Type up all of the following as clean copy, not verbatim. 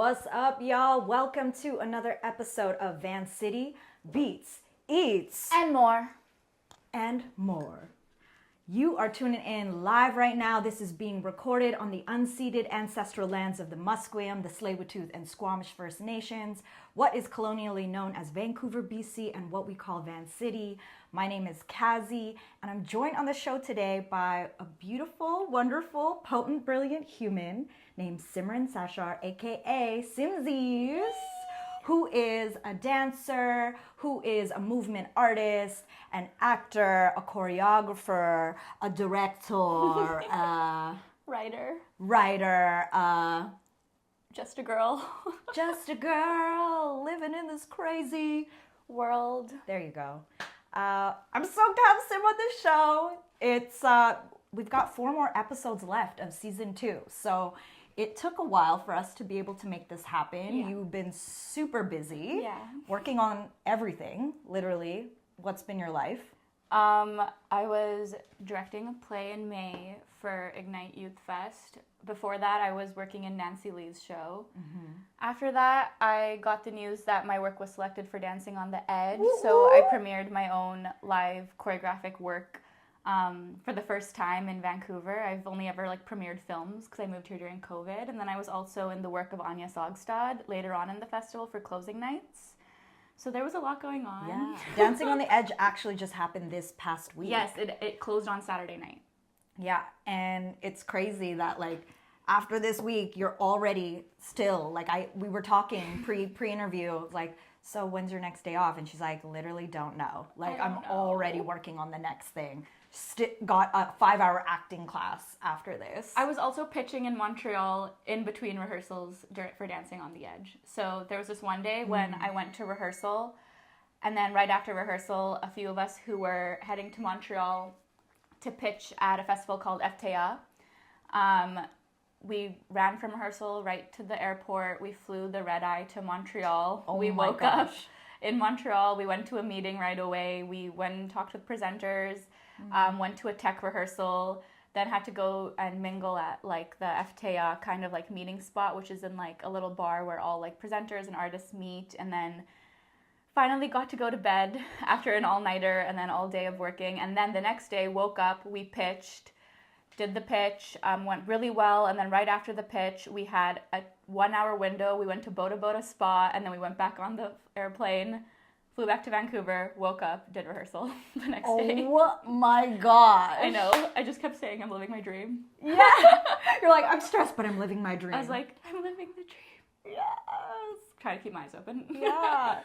What's up, y'all? Welcome to another episode of Vancity Beats, Eats, and more. And more. You are tuning in live right now. This is being recorded on the unceded ancestral lands of the Musqueam, the Tsleil-Waututh, and Squamish First Nations, what is colonially known as Vancouver, BC, and what we call Vancity. My name is Kazi, and I'm joined on the show today by a beautiful, wonderful, potent, brilliant human named Simran Sachar, aka Simsies, who is a dancer, who is a movement artist, an actor, a choreographer, a director, a writer, just a girl. Just a girl living in this crazy world. There you go. I'm stoked to have Sim on the show. It's we've got 4 more episodes left of season 2, so it took a while for us to be able to make this happen. Yeah. You've been super busy, working on everything, literally. What's been your life? I was directing a play in May for Ignite Youth Fest. Before that, I was working in Nancy Lee's show. Mm-hmm. After that, I got the news that my work was selected for Dancing on the Edge, so I premiered my own live choreographic work for the first time in Vancouver. I've only ever premiered films because I moved here during COVID, and then I was also in the work of Anya Sogstad later on in the festival for closing nights. So there was a lot going on. Yeah. Dancing on the Edge actually just happened this past week. Yes, it closed on Saturday night. Yeah, and it's crazy that after this week you're already still we were talking pre-interview so when's your next day off? And she's like, literally don't know. I'm already working on the next thing. Got a 5-hour acting class after this. I was also pitching in Montreal in between rehearsals for Dancing on the Edge. So there was this one day when I went to rehearsal, and then right after rehearsal, a few of us who were heading to Montreal to pitch at a festival called xʷməthkwəy. We ran from rehearsal right to the airport. We flew the red eye to Montreal. We woke up in Montreal. We went to a meeting right away. We went and talked with presenters, went to a tech rehearsal, then had to go and mingle at the xʷməthkwəy kind of meeting spot, which is in a little bar where all presenters and artists meet, and then finally got to go to bed after an all-nighter and then all day of working. And then the next day, woke up, we pitched, did the pitch, went really well. And then right after the pitch, we had a 1-hour window. We went to Bota Bota Spa, and then we went back on the airplane, flew back to Vancouver, woke up, did rehearsal the next day. Oh my God. I know. I just kept saying I'm living my dream. Yeah. You're like, I'm stressed, but I'm living my dream. I was like, I'm living the dream. Yes. Trying to keep my eyes open. Yeah.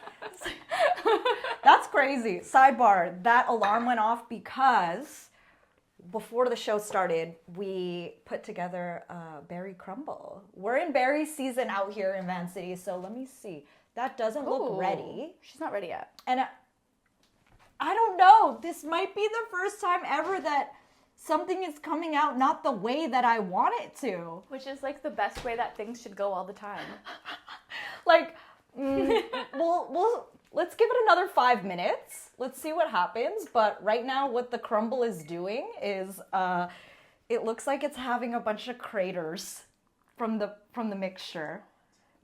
That's crazy. Sidebar, that alarm went off because before the show started, we put together a berry crumble. We're in berry season out here in Vancity, so let me see. That doesn't look ready. She's not ready yet. And I don't know. This might be the first time ever that something is coming out not the way that I want it to. Which is the best way that things should go all the time. We'll let's give it another 5 minutes. Let's see what happens. But right now, what the crumble is doing is, it looks like it's having a bunch of craters from the mixture.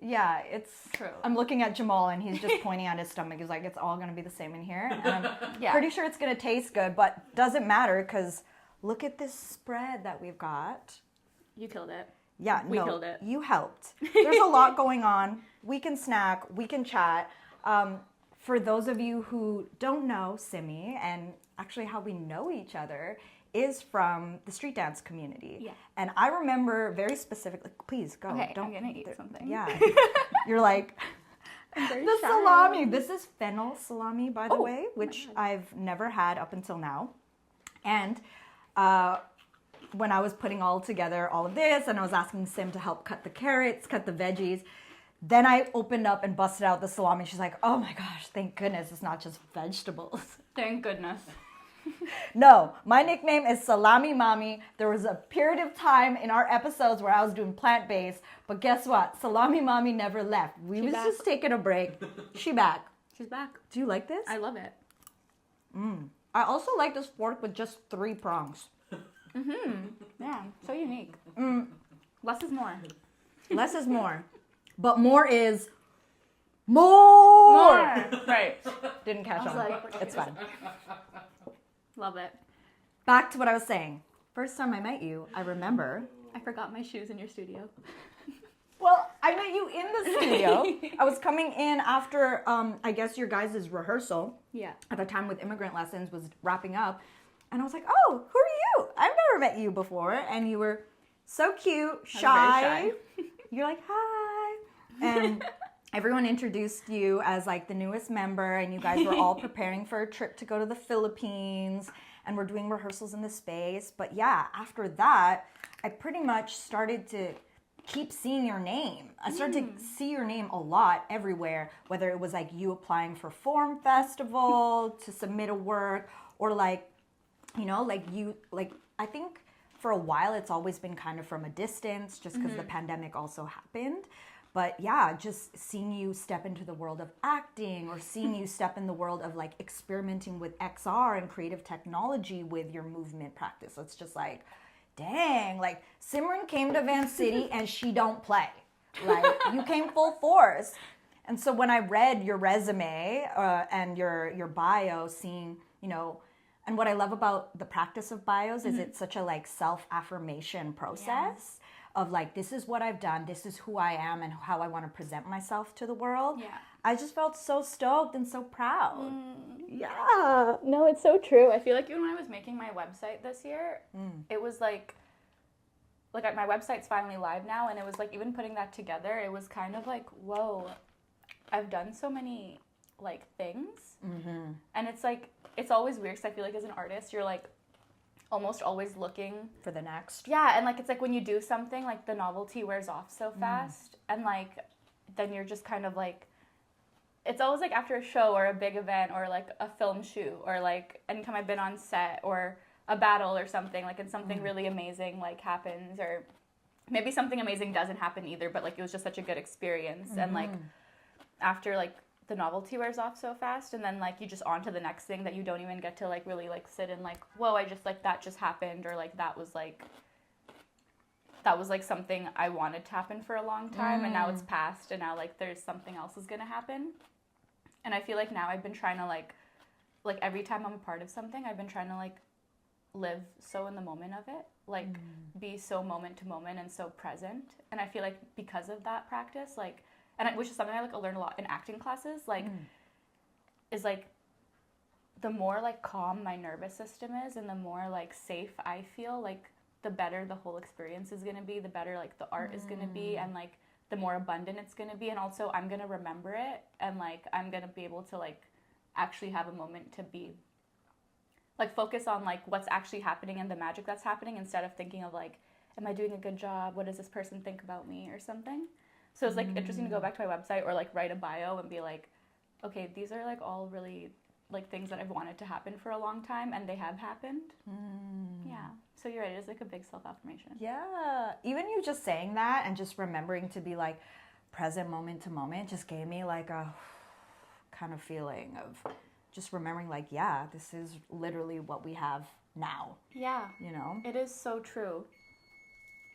Yeah, it's true. I'm looking at Jamal, and he's just pointing at his stomach. He's like, it's all gonna be the same in here. And I'm pretty sure it's gonna taste good, but doesn't matter because look at this spread that we've got. You killed it. Yeah, we killed it. You helped. There's a lot going on. We can snack, we can chat. For those of you who don't know Simi, and actually how we know each other is from the street dance community. Yeah. And I remember very specifically, please go. Okay, I'm gonna eat something. Yeah. You're like, the shy. salami. This is fennel salami, by the way, which I've never had up until now. And when I was putting all together all of this, and I was asking Sim to help cut the carrots, cut the veggies, then I opened up and busted out the salami. She's like, oh my gosh, thank goodness it's not just vegetables. Thank goodness. No, my nickname is Salami Mommy. There was a period of time in our episodes where I was doing plant-based, but guess what? Salami Mommy never left. We was just taking a break. She back. She's back. Do you like this? I love it. I also like this fork with just 3 prongs. Yeah, so unique. Less is more. Less is more. But more is more. Right. Didn't catch on. It's fine. Love it. Back to what I was saying. First time I met you, I remember. I forgot my shoes in your studio. Well, I met you in the studio. I was coming in after, I guess, your guys' rehearsal. Yeah. At the time with immigrant lessons was wrapping up. And I was like, oh, who are you? I've never met you before. And you were so cute, shy. You're like, hi. And everyone introduced you as like the newest member. And you guys were all preparing for a trip to go to the Philippines. And we're doing rehearsals in the space. But yeah, after that, I pretty much started to keep seeing your name. I started to see your name a lot everywhere, whether it was like you applying for Form Festival to submit a work, or like, you know, like you, like, I think for a while it's always been kind of from a distance just because the pandemic also happened. But yeah, just seeing you step into the world of acting, or seeing you step in the world of like experimenting with XR and creative technology with your movement practice. It's just like, dang, like Simran came to Vancity and she don't play. Like you came full force. And so when I read your resume and your bio, seeing, you know, and what I love about the practice of bios is it's such a like self-affirmation process of like, this is what I've done, this is who I am and how I want to present myself to the world. Yeah. I just felt so stoked and so proud. Yeah. No, it's so true. I feel like even when I was making my website this year, it was like my website's finally live now, and it was like even putting that together, it was kind of like, whoa, I've done so many like things. And it's like, it's always weird because I feel like as an artist, you're like almost always looking for the next. Yeah, and like it's like when you do something, like the novelty wears off so fast, and like then you're just kind of like, it's always like after a show or a big event or like a film shoot or like anytime I've been on set or a battle or something, like, and something really amazing like happens, or maybe something amazing doesn't happen either, but like it was just such a good experience. And like after like the novelty wears off so fast, and then like you just on to the next thing that you don't even get to like really like sit and like, whoa, I just like that just happened, or like that was like something I wanted to happen for a long time, and now it's past, and now like there's something else is gonna happen. And I feel like now I've been trying to like every time I'm a part of something, I've been trying to like live so in the moment of it, like be so moment to moment and so present. And I feel like because of that practice, like, which is something I like learned a lot in acting classes, like is like the more like calm my nervous system is and the more like safe I feel, like the better the whole experience is going to be, the better like the art is going to be, and like the more abundant it's going to be. And also I'm going to remember it, and like I'm going to be able to like actually have a moment to be like focus on like what's actually happening and the magic that's happening, instead of thinking of like, am I doing a good job? What does this person think about me or something? So it's like interesting to go back to my website or like write a bio and be like, okay, these are like all really like things that I've wanted to happen for a long time, and they have happened. Yeah. So you're right, it is like a big self-affirmation. Yeah. Even you just saying that and just remembering to be like present moment to moment just gave me like a kind of feeling of just remembering like, yeah, this is literally what we have now. Yeah. You know? It is so true.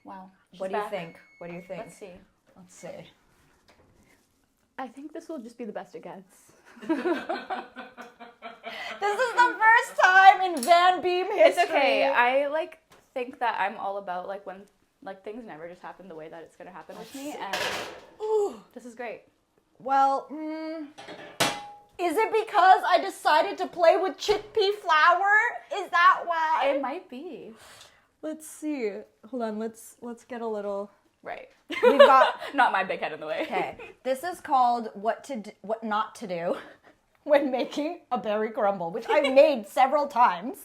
Wow. What do you think? What do you think? Let's see. Let's see. I think this will just be the best it gets. This is the first time in Van Beam history. It's okay. I like think that I'm all about like when like things never just happen the way that it's gonna happen with me, and this is great. Well, is it because I decided to play with chickpea flour? Is that why? It might be. Let's see. Hold on. Let's get a little. Right. We've got not my big head in the way. Okay. This is called what not to do when making a berry crumble, which I've made several times.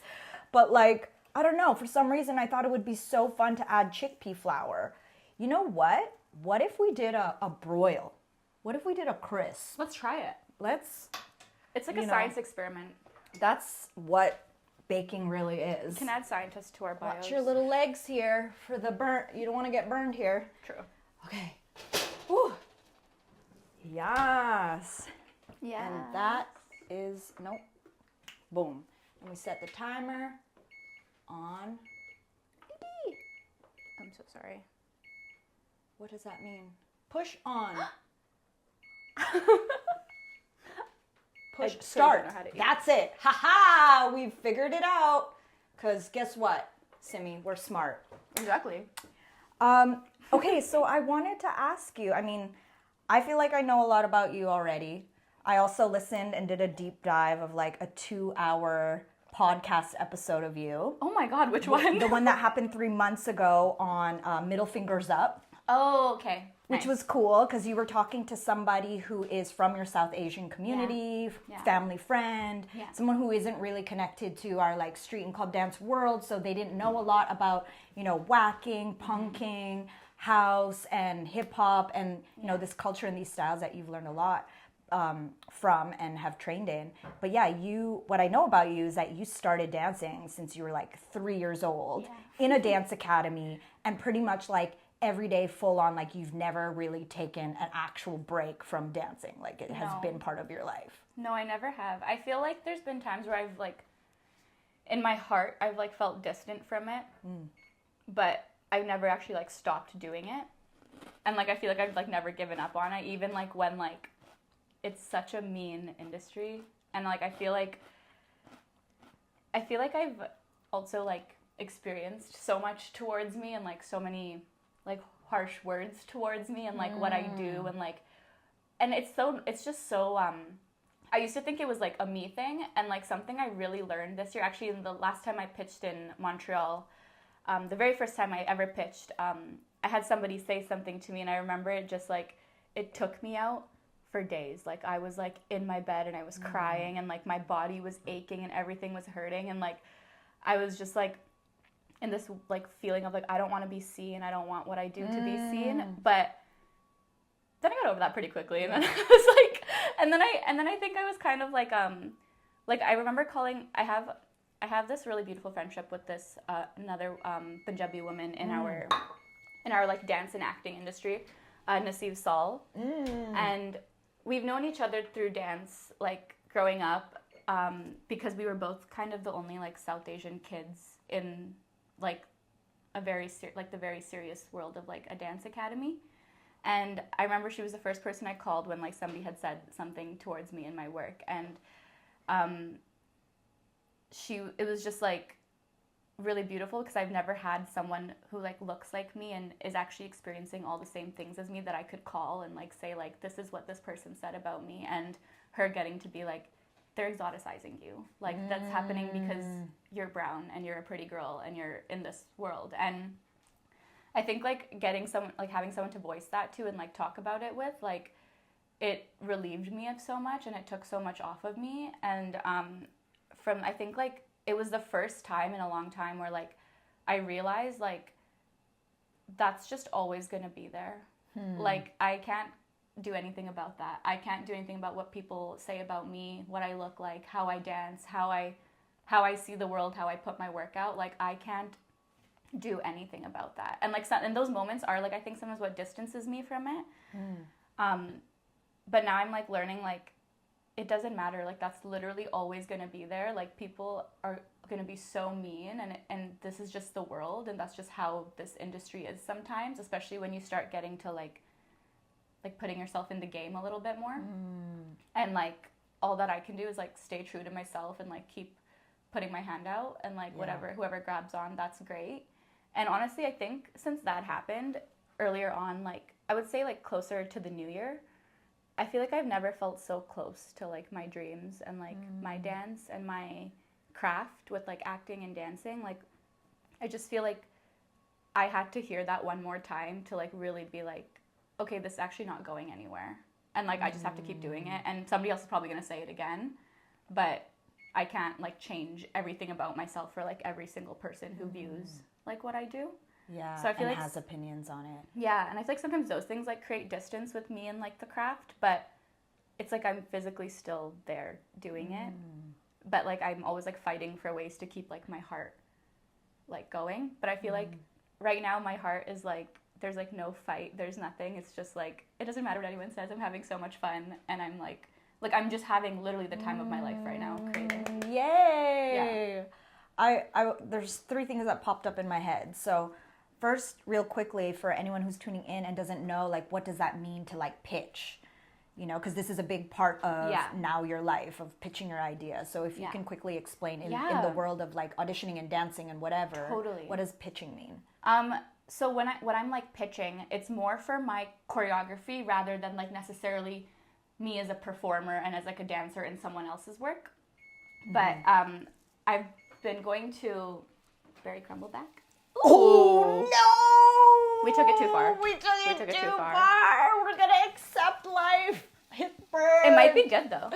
But like, I don't know, for some reason I thought it would be so fun to add chickpea flour. You know what? What if we did a broil? What if we did a crisp? Let's try it. It's like a science experiment. That's what baking really is. You can add scientists to our bios. Watch your little legs here for the burn. You don't want to get burned here. True. Okay. Whew. Yes. Yeah. And that is, nope. Boom. And we set the timer on. I'm so sorry. What does that mean? Push on. Push, I start. don't know how to eat. That's it. Ha-ha! We've figured it out. Because guess what, Simi? We're smart. Exactly. Okay, so I wanted to ask you, I mean, I feel like I know a lot about you already. I also listened and did a deep dive of like a 2-hour podcast episode of you. Oh my God, which one? The one that happened 3 months ago on Middle Fingers Up. Oh, okay. Which Nice. was cool because you were talking to somebody who is from your South Asian community, Yeah. family friend, Yeah. someone who isn't really connected to our like street and club dance world, so they didn't know a lot about, you know, whacking, punking, house and hip hop and, you know, this culture and these styles that you've learned a lot from and have trained in. But yeah, what I know about you is that you started dancing since you were like 3 years old in a dance academy and pretty much like every day full on, like you've never really taken an actual break from dancing. Like it has been part of your life. No, I never have. I feel like there's been times where I've like, in my heart, I've like felt distant from it, but I've never actually like stopped doing it. And like, I feel like I've like never given up on it, even like when like, it's such a mean industry. And like, I feel like I've also like experienced so much towards me and like so many like harsh words towards me and like what I do and like, and it's just so, I used to think it was like a me thing, and like something I really learned this year, actually the last time I pitched in Montreal, the very first time I ever pitched, I had somebody say something to me, and I remember it just like, it took me out for days. Like I was like in my bed and I was crying and like my body was aching and everything was hurting, and like I was just like in this like feeling of like, I don't want to be seen, I don't want what I do to be seen. But then I got over that pretty quickly, and then I was like, and then I think I was kind of like I remember calling, I have this really beautiful friendship with this another Punjabi woman in our like dance and acting industry, ílwətaЛ, and we've known each other through dance like growing up, because we were both kind of the only like South Asian kids in like a very the very serious world of like a dance academy. And I remember she was the first person I called when like somebody had said something towards me in my work, and it was just like really beautiful because I've never had someone who like looks like me and is actually experiencing all the same things as me that I could call and like say like, this is what this person said about me, and her getting to be like, they're exoticizing you, like that's happening because you're brown and you're a pretty girl and you're in this world. And I think like getting someone, like having someone to voice that to and like talk about it with, like it relieved me of so much and it took so much off of me. And I think like it was the first time in a long time where like I realized like that's just always gonna be there. Like I can't do anything about that. I can't do anything about what people say about me, what I look like, how I dance, how I see the world, how I put my work out. Like I can't do anything about that. And like and those moments are like, I think sometimes what distances me from it. But now I'm like learning like it doesn't matter, like that's literally always going to be there. Like people are going to be so mean, and this is just the world, and that's just how this industry is sometimes, especially when you start getting to like putting yourself in the game a little bit more. And like all that I can do is like stay true to myself and like keep putting my hand out, and like whoever grabs on, that's great. And honestly, I think since that happened earlier on, like I would say like closer to the new year, I feel like I've never felt so close to like my dreams and like my dance and my craft with like acting and dancing. Like I just feel like I had to hear that one more time to like really be like, okay, this is actually not going anywhere. And like I just have to keep doing it. And somebody else is probably going to say it again, but I can't like change everything about myself for like every single person who views like what I do. Yeah, so I feel and like has opinions on it. Yeah, and I feel like sometimes those things like create distance with me and like the craft, but it's like I'm physically still there doing it. But like I'm always like fighting for ways to keep like my heart like going. But I feel like right now my heart is like, there's like no fight, there's nothing. It's just like, it doesn't matter what anyone says. I'm having so much fun, and I'm like I'm just having literally the time of my life right now creating. Yay! Yeah. I there's 3 things that popped up in my head. So first, real quickly, for anyone who's tuning in and doesn't know, like, what does that mean to, like, pitch? You know, because this is a big part of now your life, of pitching your idea. So if you can quickly explain in the world of, like, auditioning and dancing and whatever, what does pitching mean? So when I'm like pitching, it's more for my choreography rather than like necessarily me as a performer and as like a dancer in someone else's work. But I've been going to Berry Crumble back. Oh no! We took it too far. We took it too far. We're gonna accept life. It burns. It might be good though.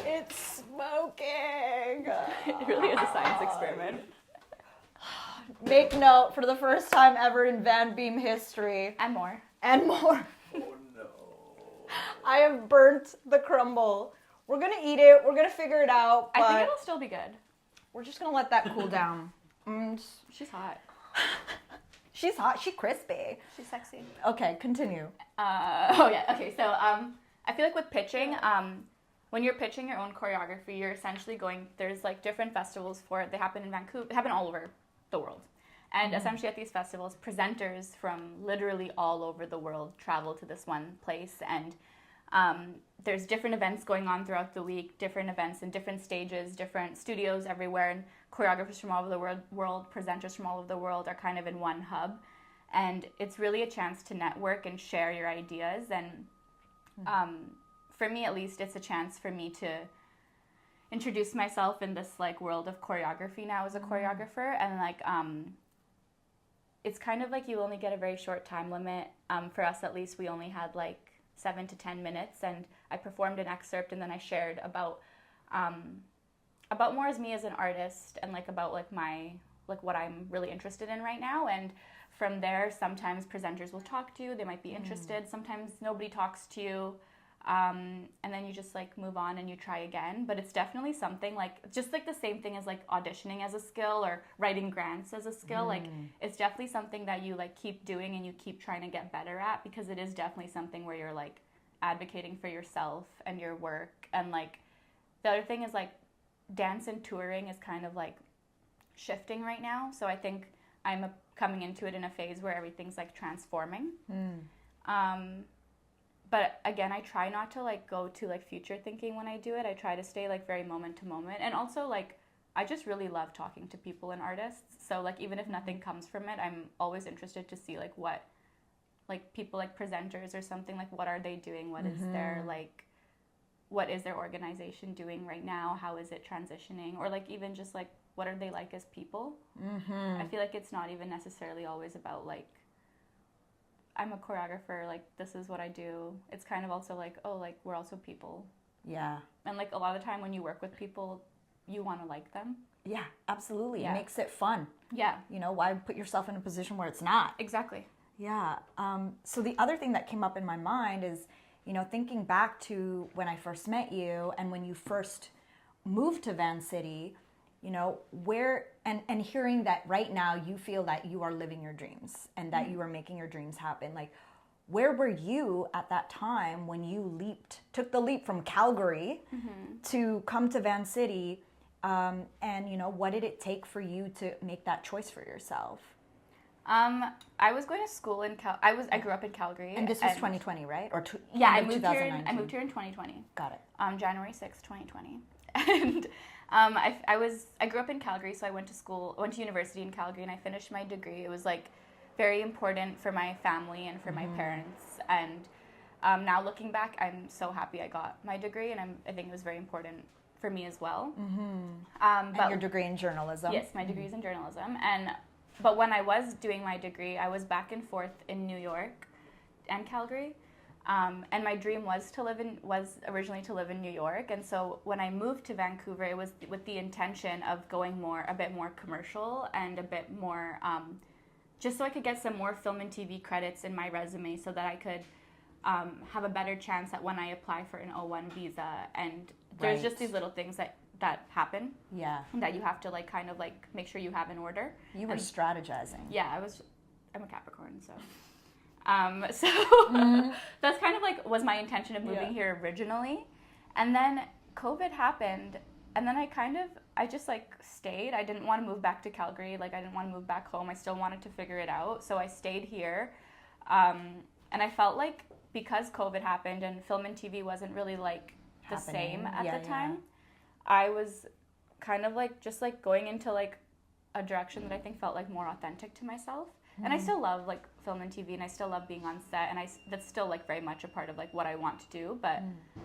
It's smoking. It really is a science experiment. Make note, for the first time ever in Van Beam history. And more. And more. Oh no. I have burnt the crumble. We're gonna eat it. We're gonna figure it out. But I think it'll still be good. we're just gonna let that cool down. She's hot. She's hot. She's crispy. She's sexy. Okay, continue. So I feel like with pitching, when you're pitching your own choreography, you're essentially going, there's like different festivals for it. They happen in Vancouver. They happen all over the world. And essentially at these festivals, presenters from literally all over the world travel to this one place. And there's different events going on throughout the week, different events in different stages, different studios everywhere. And choreographers from all over the world, presenters from all over the world are kind of in one hub. And it's really a chance to network and share your ideas. And for me, at least, it's a chance for me to introduce myself in this like world of choreography now as a choreographer. And like it's kind of like you only get a very short time limit. For us, at least, we only had like 7 to 10 minutes, and I performed an excerpt, and then I shared about more as me as an artist, and like about like my like what I'm really interested in right now. And from there, sometimes presenters will talk to you. They might be interested. Sometimes nobody talks to you. And then you just like move on and you try again. But it's definitely something like, just like the same thing as like auditioning as a skill or writing grants as a skill. Like it's definitely something that you like keep doing and you keep trying to get better at, because it is definitely something where you're like advocating for yourself and your work. And like the other thing is like dance and touring is kind of like shifting right now. So I think I'm coming into it in a phase where everything's like transforming. But again, I try not to like go to like future thinking when I do it. I try to stay like very moment to moment. And also like, I just really love talking to people and artists. So like, even if nothing comes from it, I'm always interested to see like what, like people like presenters or something, like what are they doing? What is their like, what is their organization doing right now? How is it transitioning? Or like even just like, what are they like as people? I feel like it's not even necessarily always about like, I'm a choreographer, like this is what I do. It's kind of also like, oh, like we're also people. Yeah. And like a lot of the time when you work with people, you want to like them. Yeah, absolutely. Yeah. It makes it fun. Yeah. You know, why put yourself in a position where it's not? Exactly. Yeah. So the other thing that came up in my mind is, you know, thinking back to when I first met you and when you first moved to Vancity, you know, where, and hearing that right now you feel that you are living your dreams and that you are making your dreams happen. Like, where were you at that time when you took the leap from Calgary to come to Vancity? And, you know, what did it take for you to make that choice for yourself? I was going to school in I grew up in Calgary. And this was 2020, right? Or I moved here in 2020. Got it. January 6th, 2020. And I grew up in Calgary, so I went to university in Calgary, and I finished my degree. It was like very important for my family and for my parents. And now looking back, I'm so happy I got my degree, and I think it was very important for me as well. And your degree in journalism? Yes, my degree is in journalism. But when I was doing my degree, I was back and forth in New York and Calgary. And my dream was originally to live in New York. And so when I moved to Vancouver, it was with the intention of going a bit more commercial and a bit more, just so I could get some more film and TV credits in my resume so that I could have a better chance at when I apply for an O1 visa. And there's just these little things that happen. Yeah. That you have to like kind of like make sure you have in order. You were strategizing. Yeah, I'm a Capricorn, so. That's kind of like was my intention of moving here originally. And then COVID happened, and then I just like stayed. I didn't want to move back to Calgary. Like I didn't want to move back home. I still wanted to figure it out. So I stayed here. And I felt like because COVID happened and film and TV wasn't really like the same at the time, I was kind of like just like going into like a direction that I think felt like more authentic to myself. And I still love like film and TV, and I still love being on set, and that's still like very much a part of like what I want to do. But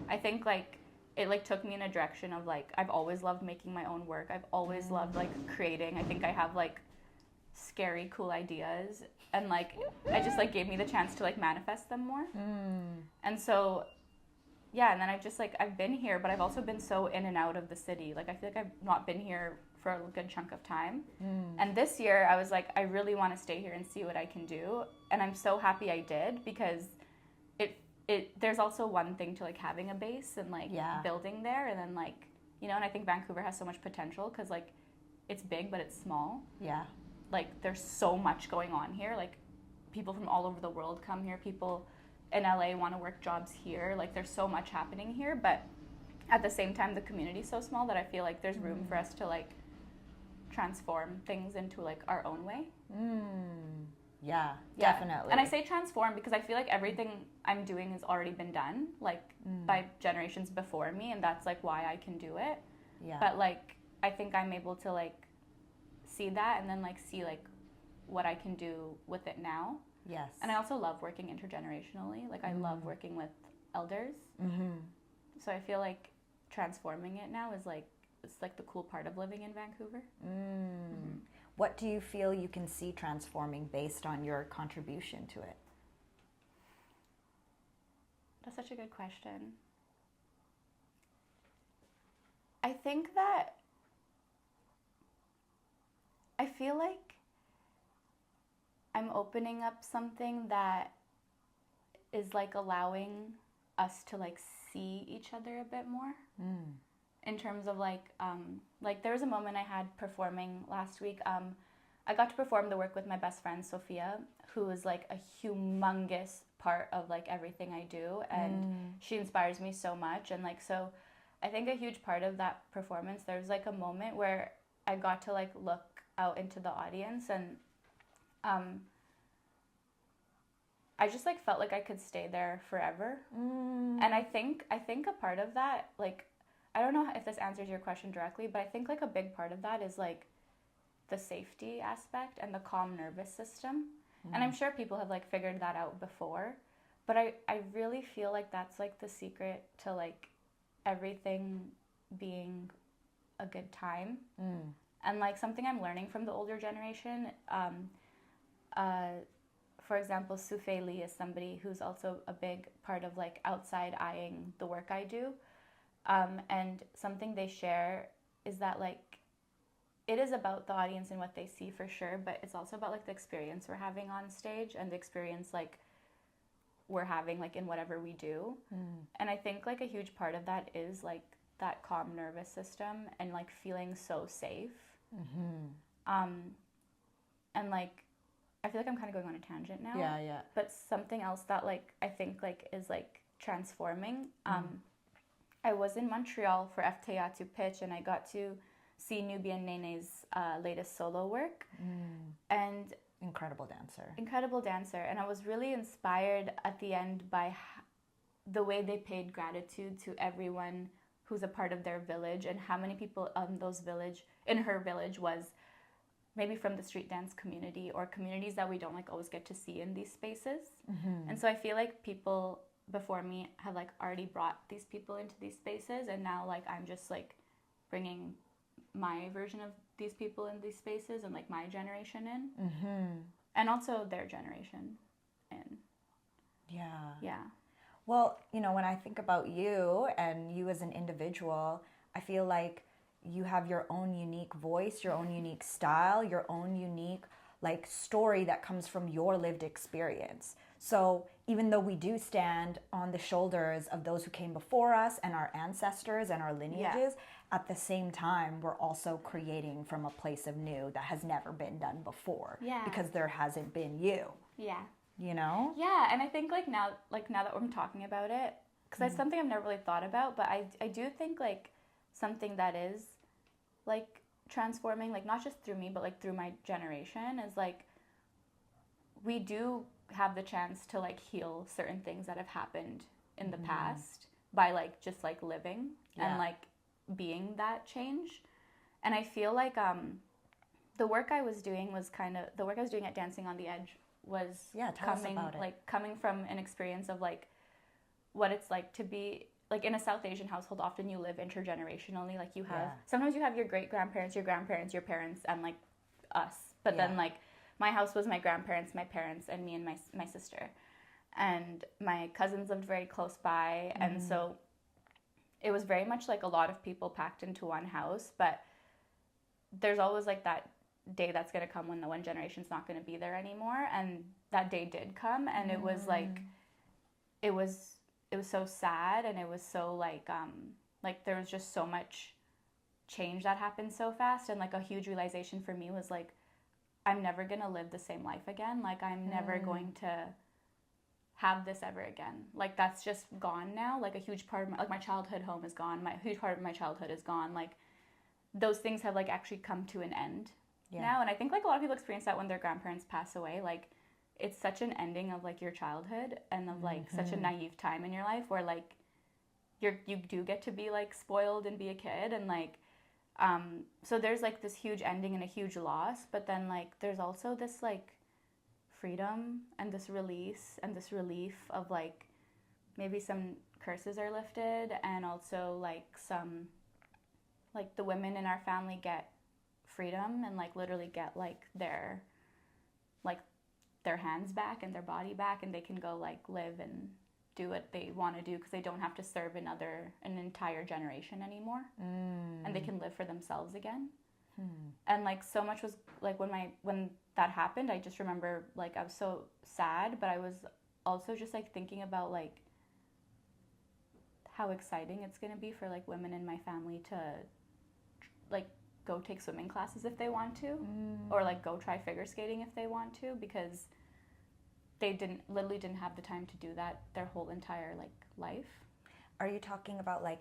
I think like it like took me in a direction of like I've always loved making my own work. I've always loved like creating. I think I have like scary cool ideas, and like I just like gave me the chance to like manifest them more. And so yeah, and then I've been here, but I've also been so in and out of the city. Like I feel like I've not been here for a good chunk of time. And this year I was like, I really want to stay here and see what I can do. And I'm so happy I did, because there's also one thing to like having a base and like building there, and then like, you know, and I think Vancouver has so much potential because like it's big but it's small. Like there's so much going on here. Like people from all over the world come here. People in LA want to work jobs here. Like there's so much happening here, but at the same time the community's so small that I feel like there's room for us to like transform things into like our own way. Yeah, definitely. And I say transform because I feel like everything I'm doing has already been done like by generations before me, and that's like why I can do it. But like I think I'm able to like see that and then like see like what I can do with it now. And I also love working intergenerationally. Like I love working with elders. So I feel like transforming it now is like, it's like the cool part of living in Vancouver. What do you feel you can see transforming based on your contribution to it? That's such a good question. I think that I feel like I'm opening up something that is like allowing us to like see each other a bit more. In terms of like there was a moment I had performing last week. I got to perform the work with my best friend Sophia, who is like a humongous part of like everything I do, and she inspires me so much. And like, so I think a huge part of that performance, there was like a moment where I got to like look out into the audience, and I just like felt like I could stay there forever. And I think a part of that, like, I don't know if this answers your question directly, but I think like a big part of that is like the safety aspect and the calm nervous system. And I'm sure people have like figured that out before, but I really feel like that's like the secret to like everything being a good time. And like something I'm learning from the older generation, for example, Sufei Lee is somebody who's also a big part of like outside eyeing the work I do. And something they share is that like it is about the audience and what they see for sure, but it's also about like the experience we're having on stage and the experience like we're having like in whatever we do. And I think like a huge part of that is like that calm nervous system and like feeling so safe. And like I feel like I'm kind of going on a tangent now. But something else that like I think like is like transforming. I was in Montreal for Teatru pitch, and I got to see Nubian Nene's latest solo work. And Incredible dancer. And I was really inspired at the end by the way they paid gratitude to everyone who's a part of their village, and how many people in her village was maybe from the street dance community or communities that we don't like always get to see in these spaces. And so I feel like people before me had like already brought these people into these spaces, and now like I'm just like bringing my version of these people in these spaces and like my generation in, and also their generation in. Well, you know, when I think about you and you as an individual, I feel like you have your own unique voice, your own unique style, your own unique like story that comes from your lived experience. So even though we do stand on the shoulders of those who came before us and our ancestors and our lineages, at the same time, we're also creating from a place of new that has never been done before, because there hasn't been you. You know? And I think like now that we're talking about it, because that's something I've never really thought about, but I do think like something that is like transforming, like not just through me, but like through my generation, is like we do have the chance to like heal certain things that have happened in the past by like just like living and like being that change. And I feel like the work I was doing was kind of the work I was doing at Dancing on the Edge was coming from an experience of like what it's like to be like in a South Asian household. Often you live intergenerationally, like you have sometimes you have your great grandparents, your parents, and like us, but then like my house was my grandparents, my parents, and me and my sister, and my cousins lived very close by, and so it was very much like a lot of people packed into one house. But there's always like that day that's going to come when the one generation's not going to be there anymore, and that day did come, and it was like it was so sad, and it was so like there was just so much change that happened so fast, and like a huge realization for me was like I'm never going to live the same life again. Like I'm never going to have this ever again. Like that's just gone now. Like a huge part of my childhood home is gone. A huge part of my childhood is gone. Like those things have like actually come to an end now. And I think like a lot of people experience that when their grandparents pass away. Like it's such an ending of like your childhood and of like such a naive time in your life where like you do get to be like spoiled and be a kid, and like so there's like this huge ending and a huge loss, but then like there's also this like freedom and this release and this relief of like maybe some curses are lifted, and also like some like the women in our family get freedom and like literally get like their hands back and their body back, and they can go like live and do what they want to do because they don't have to serve an entire generation anymore, and they can live for themselves again. And like so much was like when that happened, I just remember like I was so sad, but I was also just like thinking about like how exciting it's going to be for like women in my family to like go take swimming classes if they want to, or like go try figure skating if they want to, because they literally didn't have the time to do that their whole entire like life. Are you talking about like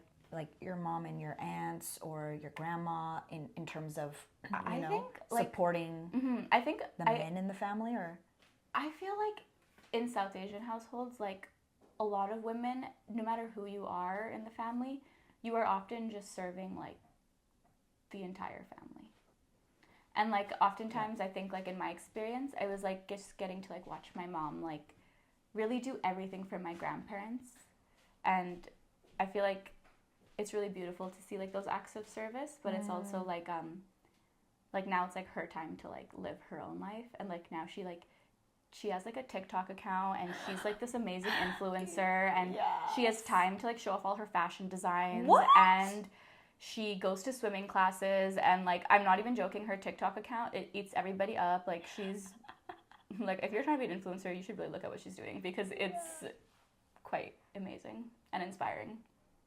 your mom and your aunts or your grandma in terms of think, supporting I think the men in the family? Or I feel like in South Asian households, like a lot of women, no matter who you are in the family, you are often just serving like the entire family. And like oftentimes I think like in my experience, I was like just getting to like watch my mom like really do everything for my grandparents, and I feel like it's really beautiful to see like those acts of service, but it's also like now it's like her time to like live her own life, and like now she has like a TikTok account, and she's like this amazing influencer, and she has time to like show off all her fashion designs. And she goes to swimming classes, and like I'm not even joking, her TikTok account, it eats everybody up. Like she's like, if you're trying to be an influencer, you should really look at what she's doing, because it's quite amazing and inspiring.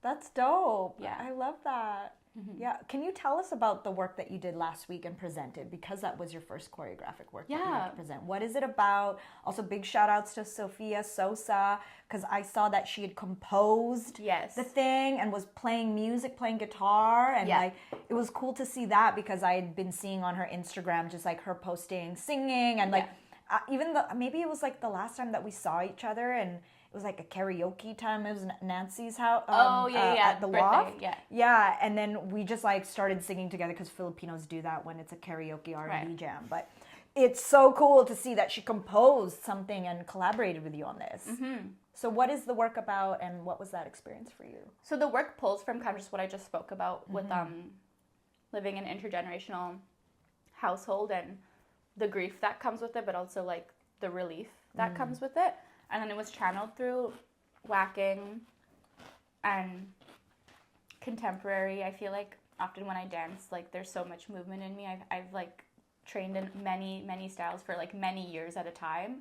That's dope. Yeah, I love that. Yeah, can you tell us about the work that you did last week and presented, because that was your first choreographic work that you had to present? What is it about? Also, big shout outs to Sophia Sosa, because I saw that she had composed the thing and was playing music, playing guitar, and like it was cool to see that, because I had been seeing on her Instagram just like her posting singing, and like even maybe it was like the last time that we saw each other, and it was like a karaoke time. It was Nancy's house. At the loft. And then we just like started singing together, because Filipinos do that when it's a karaoke R&B jam. But it's so cool to see that she composed something and collaborated with you on this. So what is the work about, and what was that experience for you? So the work pulls from kind of just what I just spoke about with living in an intergenerational household and the grief that comes with it, but also like the relief that comes with it. And then it was channeled through whacking and contemporary. I feel like often when I dance, like there's so much movement in me. I've like trained in many styles for like many years at a time.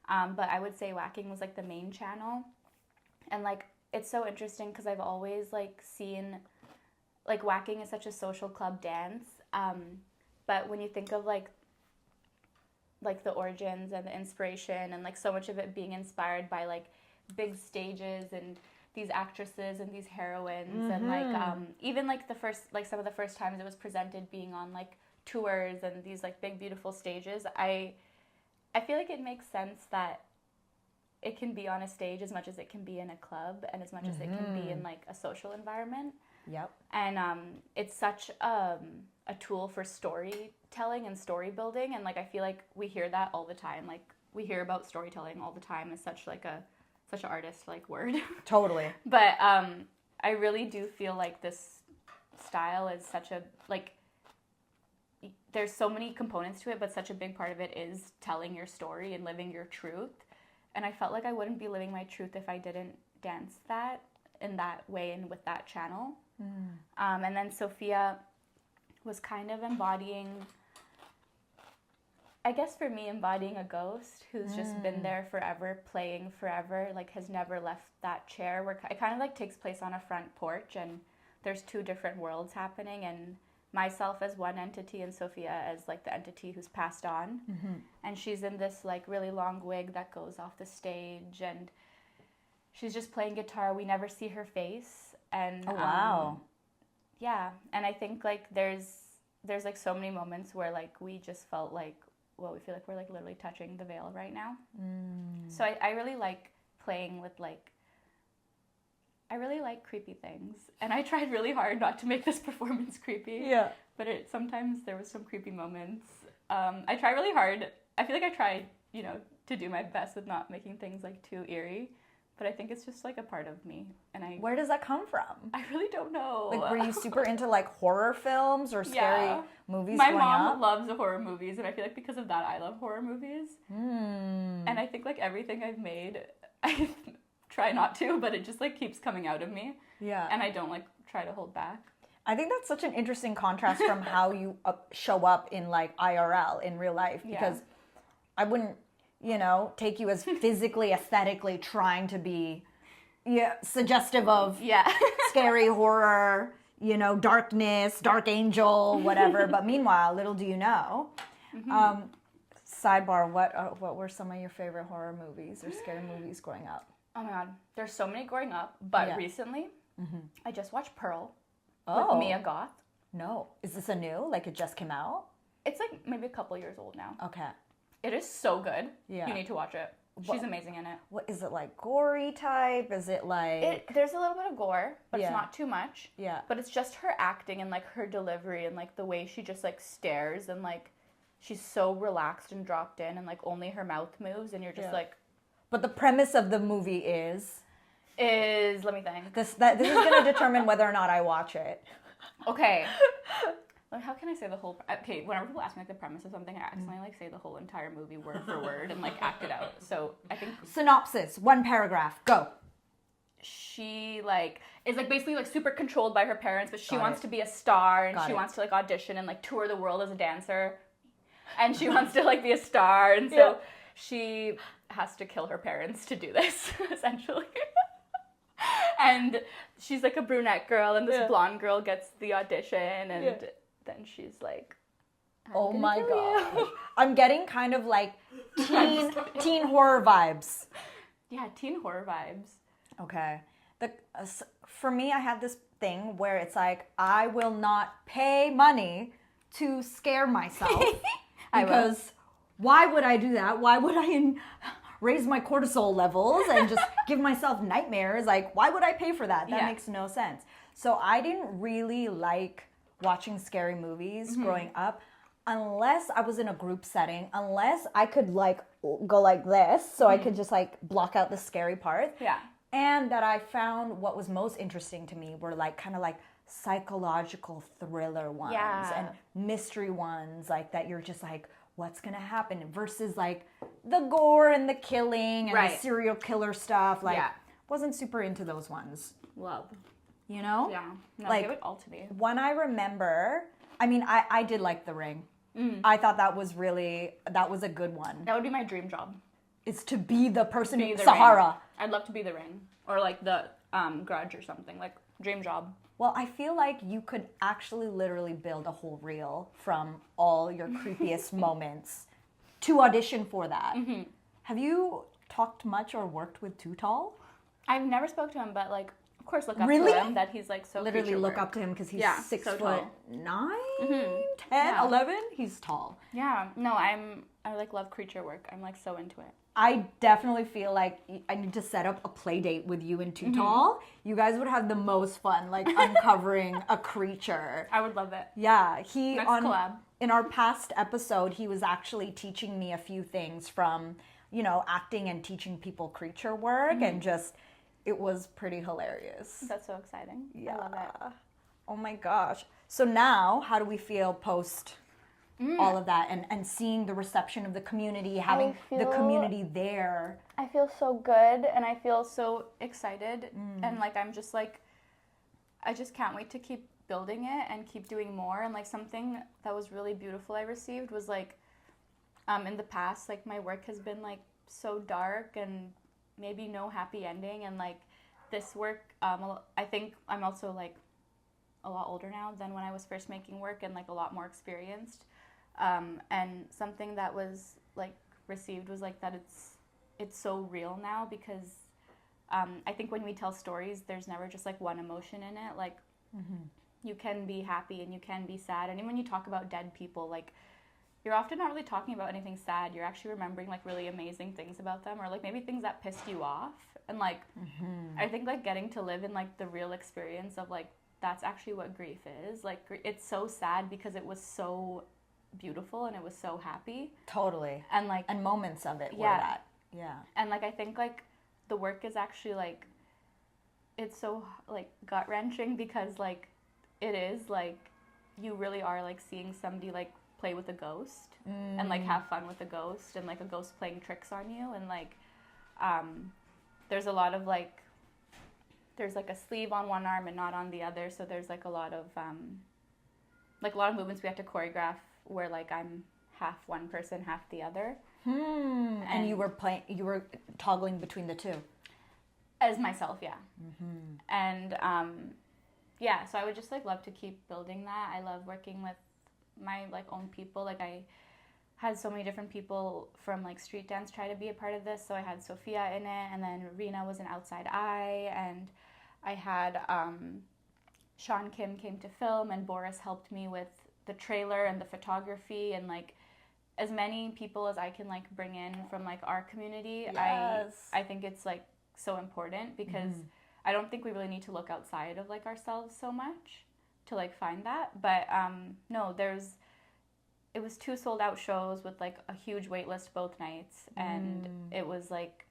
But I would say whacking was like the main channel. And like it's so interesting, because I've always like seen like whacking is such a social club dance. But when you think of like the origins and the inspiration, and like so much of it being inspired by like big stages and these actresses and these heroines, and like even like some of the first times it was presented being on like tours and these like big beautiful stages, I feel like it makes sense that it can be on a stage as much as it can be in a club and as much as it can be in like a social environment. Yep. And it's such a tool for storytelling and story building, and like I feel like we hear that all the time. Like we hear about storytelling all the time as such an artist like word. Totally. But I really do feel like this style is such a like. There's so many components to it, but such a big part of it is telling your story and living your truth. And I felt like I wouldn't be living my truth if I didn't dance that in that way and with that channel. And then Sophia was kind of embodying, I guess for me, embodying a ghost who's just been there forever, playing forever, like has never left that chair. Where it kind of like takes place on a front porch, and there's two different worlds happening, and myself as one entity and Sophia as like the entity who's passed on. And she's in this like really long wig that goes off the stage, and she's just playing guitar. We never see her face. And oh wow. Yeah, and I think like there's like so many moments where like we just felt like, well, we feel like we're like literally touching the veil right now. So I really like playing with like, I really like creepy things, and I tried really hard not to make this performance creepy. Yeah. But sometimes there was some creepy moments. I try really hard. I feel like I tried, to do my best with not making things like too eerie. But I think it's just like a part of me, and Where does that come from? I really don't know. Like, were you super into like horror films or scary movies? My growing mom up? loves horror movies, and I feel like because of that, I love horror movies. And I think like everything I've made, I try not to, but it just like keeps coming out of me. Yeah. And I don't like try to hold back. I think that's such an interesting contrast from how you show up in like IRL in real life, because I wouldn't, take you as physically, aesthetically trying to be suggestive of scary horror, darkness, dark angel, whatever. But meanwhile, little do you know. Sidebar, what were some of your favorite horror movies or scary movies growing up? Oh my god, there's so many growing up, but recently I just watched Pearl Oh. with Mia Goth. No. Is this a new? Like it just came out? It's like maybe a couple years old now. Okay. It is so good. Yeah. You need to watch it. She's amazing in it. What is it, like gory type? Is it like there's a little bit of gore, but it's Yeah. not too much. Yeah. But it's just her acting and like her delivery and like the way she just like stares, and like she's so relaxed and dropped in, and like only her mouth moves, and you're just like. But the premise of the movie is let me think. this is going to determine whether or not I watch it. Okay. How can I say the whole... Okay, whenever people ask me like the premise of something, I accidentally like say the whole entire movie word for word and like act it out. So I think... Synopsis, one paragraph, go. She like is like basically like super controlled by her parents, but she Got wants it. to be a star, and Got she it. wants to like audition and like tour the world as a dancer. And she wants to like be a star, and so she has to kill her parents to do this, essentially. And she's like a brunette girl, and this blonde girl gets the audition, and then she's like, Oh my gosh. I'm getting kind of like teen horror vibes. Yeah, teen horror vibes. Okay. For me, I have this thing where it's like, I will not pay money to scare myself. Because why would I do that? Why would I raise my cortisol levels and just give myself nightmares? Like, why would I pay for that? That makes no sense. So I didn't really like watching scary movies growing up, unless I was in a group setting, unless I could like go like this, so I could just like block out the scary part. Yeah. And that I found what was most interesting to me were like kind of like psychological thriller ones and mystery ones, like that you're just like, what's gonna happen, versus like the gore and the killing and the serial killer stuff. Like, wasn't super into those ones. Love. You know? Yeah. No, like, give it all to me. One I remember, I mean, I did like The Ring. I thought that was a good one. That would be my dream job. It's to be the person Be in the Sahara. Ring. I'd love to be the Ring. Or like the Grudge or something. Like, dream job. Well, I feel like you could actually literally build a whole reel from all your creepiest moments to audition for that. Have you talked much or worked with Too Tall? I've never spoke to him, but like, of course, look up Really? to him. That he's like so. Literally creature look work. up to him because he's Yeah, 6 so foot tall. 9, 10, Yeah. 11. He's tall. Yeah. No, I like love creature work. I'm like so into it. I definitely feel like I need to set up a play date with you and Too Tall. You guys would have the most fun, like uncovering a creature. I would love it. Yeah, Next collab. In our past episode, he was actually teaching me a few things from, you know, acting and teaching people creature work, and just it was pretty hilarious. That's so exciting. Yeah. I love it. Oh my gosh. So now, how do we feel post all of that and seeing the reception of the community, having the community there? I feel so good, and I feel so excited, and like I'm just like, I just can't wait to keep building it and keep doing more. And like something that was really beautiful I received was like, in the past, like my work has been like so dark and maybe no happy ending, and like this work, I think I'm also like a lot older now than when I was first making work, and like a lot more experienced. And something that was like received was like that it's so real now, because I think when we tell stories, there's never just like one emotion in it. Like you can be happy and you can be sad, and even when you talk about dead people, like you're often not really talking about anything sad. You're actually remembering like really amazing things about them, or like maybe things that pissed you off. And like I think like getting to live in like the real experience of like that's actually what grief is. Like it's so sad because it was so beautiful and it was so happy. Totally. And like And moments of it were Yeah. that. Yeah. and like I think like the work is actually like it's so like gut wrenching, because like it is like you really are like seeing somebody like play with a ghost and like have fun with a ghost, and like a ghost playing tricks on you, and like there's a lot of like there's like a sleeve on one arm and not on the other, so there's like a lot of movements we have to choreograph where like I'm half one person, half the other. And you were toggling between the two. As myself, yeah. And yeah, so I would just like love to keep building that. I love working with my like own people. Like I had so many different people from like street dance try to be a part of this. So I had Sophia in it, and then Rena was an outside eye, and I had Sean Kim came to film, and Boris helped me with the trailer and the photography, and like as many people as I can like bring in from like our community. Yes. I think it's like so important, because I don't think we really need to look outside of like ourselves so much to like find that. But no, it was 2 sold out shows with like a huge wait list both nights, and it was like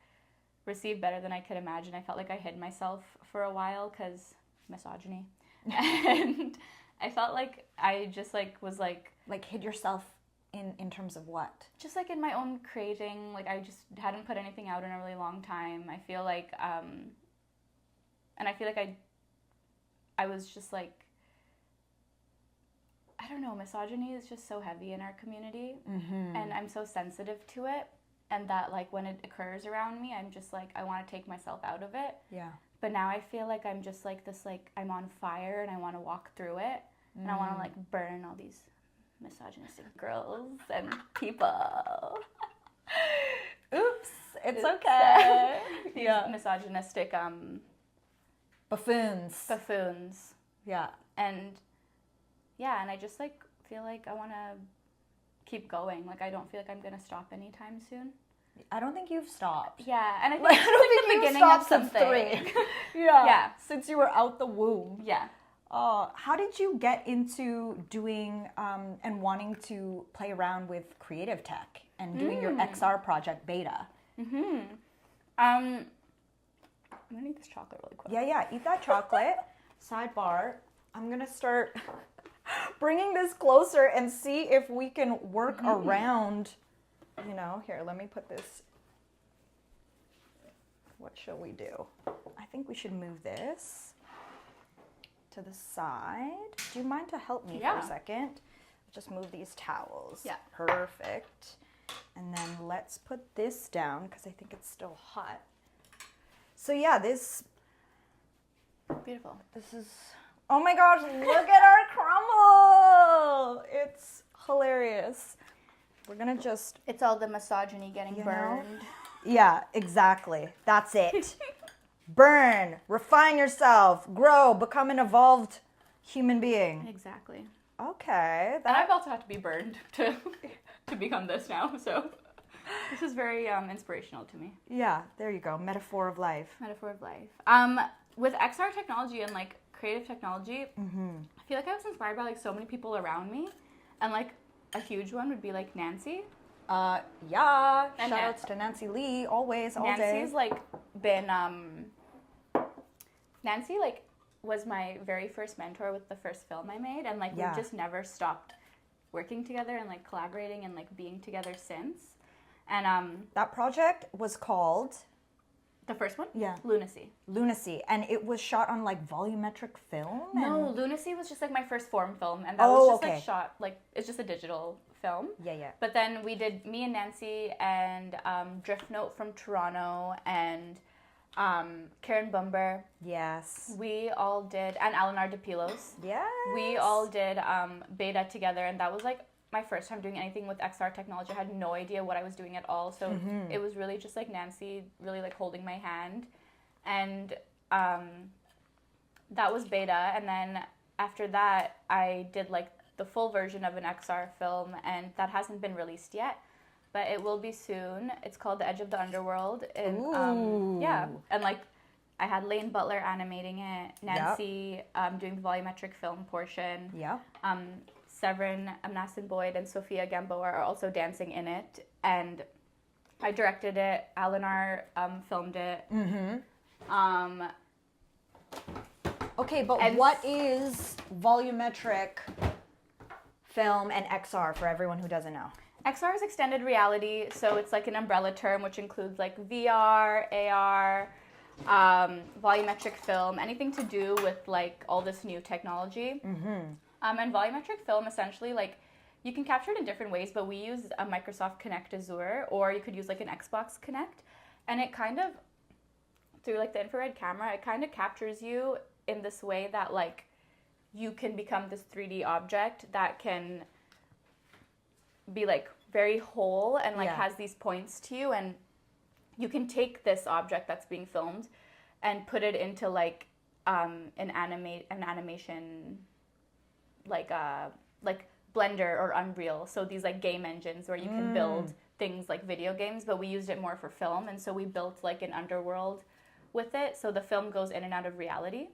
received better than I could imagine. I felt like I hid myself for a while because misogyny. And I felt like I just like was like hid yourself in terms of what? just like in my own creating. Like I just hadn't put anything out in a really long time. I feel like and I feel like I was just like, I don't know, misogyny is just so heavy in our community, and I'm so sensitive to it, and that like when it occurs around me, I'm just like I want to take myself out of it. Yeah. But now I feel like I'm just like this, like I'm on fire and I want to walk through it, and I want to like burn all these misogynistic girls and people. Oops, it's okay. These Yeah. misogynistic Buffoons. Yeah. And yeah, and I just like feel like I want to keep going. Like I don't feel like I'm gonna stop anytime soon. I don't think you've stopped. Yeah, and I think Like, it's I don't like think the you've beginning of stopped since something. 3. Yeah. Yeah. Since you were out the womb. Yeah. How did you get into doing and wanting to play around with creative tech and doing your XR project beta? I'm gonna eat this chocolate really quick. Yeah, eat that chocolate. Sidebar, I'm gonna start bringing this closer and see if we can work around, you know, here, let me put this. What shall we do? I think we should move this to the side. Do you mind to help me for a second? Just move these towels. Yeah. Perfect. And then let's put this down because I think it's still hot. So yeah, this Beautiful. is, oh my gosh, look at our crumble. It's hilarious. We're gonna just, It's all the misogyny getting You know? burned. yeah, exactly. That's it. burn, refine yourself, grow, become an evolved human being. Exactly. Okay. And I've also had to be burned to become this now, so this is very inspirational to me. Yeah, there you go. Metaphor of life. Metaphor of life. With XR technology and like creative technology, I feel like I was inspired by like so many people around me, and like a huge one would be like Nancy. Yeah. Shout outs to Nancy Lee, always, all day. Nancy's like been Nancy like was my very first mentor with the first film I made, and like we've just never stopped working together and like collaborating and like being together since. And that project was called the first one? Yeah. Lunacy. And it was shot on like volumetric film? No, Lunacy was just like my first form film, and that was just like shot like it's just a digital film. Yeah. But then we did, me and Nancy and Drift Note from Toronto and Karen Bumber. Yes. We all did, and Eleanor DePilos. Yes. We all did beta together, and that was like my first time doing anything with XR technology. I had no idea what I was doing at all, so it was really just like Nancy really like holding my hand, and that was beta. And then after that, I did like the full version of an XR film, and that hasn't been released yet, but it will be soon. It's called The Edge of the Underworld. And and like I had Lane Butler animating it, Nancy doing the volumetric film portion. Severin Amnason Boyd and Sophia Gamboa are also dancing in it, and I directed it. Eleanor filmed it. Okay, but what is volumetric film and XR for everyone who doesn't know? XR is extended reality, so it's like an umbrella term which includes like VR, AR, volumetric film, anything to do with like all this new technology. And volumetric film, essentially, like you can capture it in different ways, but we use a Microsoft Kinect Azure, or you could use like an Xbox Kinect, and it kind of, through like the infrared camera, it kind of captures you in this way that like you can become this 3D object that can be like very whole and like has these points to you, and you can take this object that's being filmed and put it into like an animation like Blender or Unreal, so these like game engines where you can build things like video games, but we used it more for film, and so we built like an underworld with it, so the film goes in and out of reality,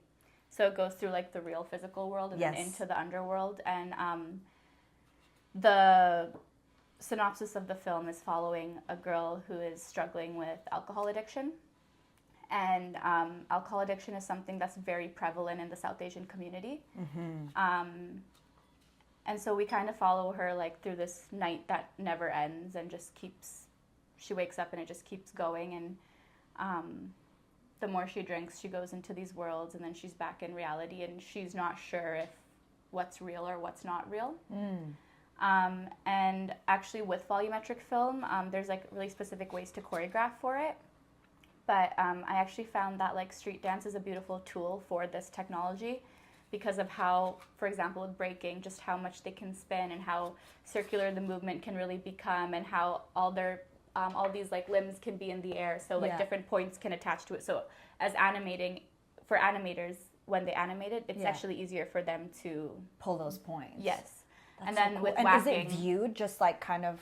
so it goes through like the real physical world and then into the underworld. And the synopsis of the film is following a girl who is struggling with alcohol addiction, and alcohol addiction is something that's very prevalent in the South Asian community. And so we kind of follow her like through this night that never ends, and just she wakes up and it just keeps going, and the more she drinks, she goes into these worlds, and then she's back in reality, and she's not sure if what's real or what's not real. And actually with volumetric film, there's like really specific ways to choreograph for it. But I actually found that like street dance is a beautiful tool for this technology, because of how, for example, with breaking, just how much they can spin and how circular the movement can really become, and how all these like limbs can be in the air, so like different points can attach to it. So as for animators, when they animate it, it's actually easier for them to pull those points. Yes. That's and then so cool. with and whacking, is it viewed just like kind of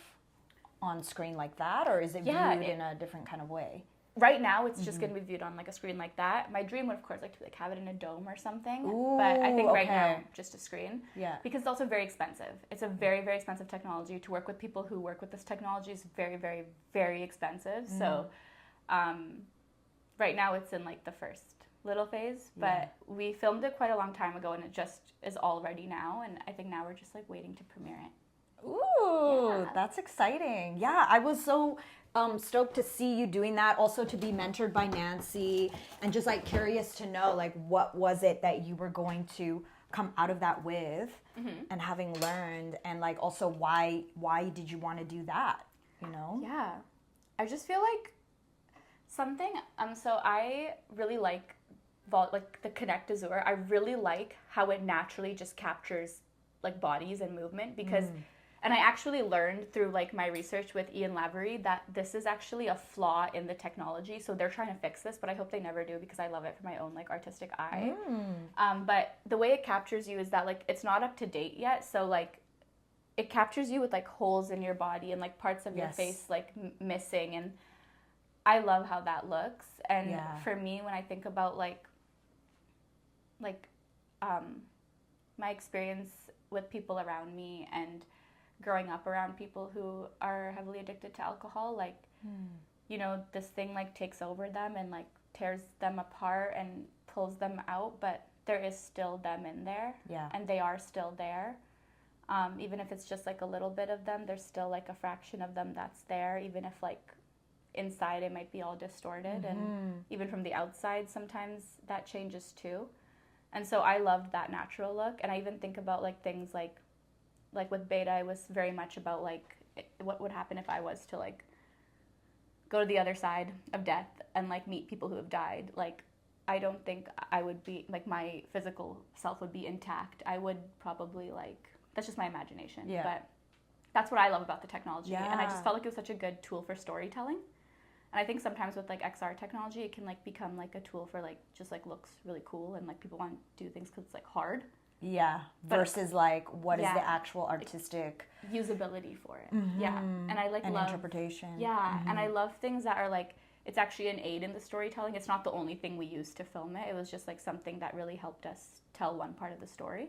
on screen like that, or is it viewed in a different kind of way? Right now, it's just going to be viewed on like a screen like that. My dream would, of course, like to like have it in a dome or something. Ooh, but I think right now, just a screen. Yeah. Because it's also very expensive. It's a very, very expensive technology. To work with people who work with this technology is very, very, very expensive. So right now, it's in like the first little phase. But we filmed it quite a long time ago, and it just is all ready now. And I think now we're just like waiting to premiere it. Ooh, that's exciting. Yeah, I was so stoked to see you doing that, also to be mentored by Nancy, and just like curious to know like what was it that you were going to come out of that with, and having learned, and like also why did you want to do that, you know? Yeah, I just feel like something, so I really like the Kinect Azure. I really like how it naturally just captures like bodies and movement, because And I actually learned through like my research with Ian Lavery that this is actually a flaw in the technology. So they're trying to fix this, but I hope they never do because I love it for my own like artistic eye. But the way it captures you is that like it's not up to date yet. So like it captures you with like holes in your body and like parts of your face like missing. And I love how that looks. And for me, when I think about like my experience with people around me and growing up around people who are heavily addicted to alcohol, like, you know, this thing like takes over them and like tears them apart and pulls them out, but there is still them in there. Yeah. And they are still there. Even if it's just like a little bit of them, there's still like a fraction of them that's there, even if like inside it might be all distorted. And even from the outside, sometimes that changes too. And so I loved that natural look. And I even think about like things like with Beta, it was very much about like what would happen if I was to like go to the other side of death and like meet people who have died. Like I don't think I would be like my physical self would be intact. I would probably like, that's just my imagination. Yeah. But that's what I love about the technology. Yeah. And I just felt like it was such a good tool for storytelling. And I think sometimes with like XR technology, it can like become like a tool for like just like looks really cool and like people want to do things because it's like hard. Yeah, versus like what is the actual artistic usability for it. Yeah, and I like love interpretation. Yeah, and I love things that are like it's actually an aid in the storytelling. It's not the only thing we used to film it. It was just like something that really helped us tell one part of the story.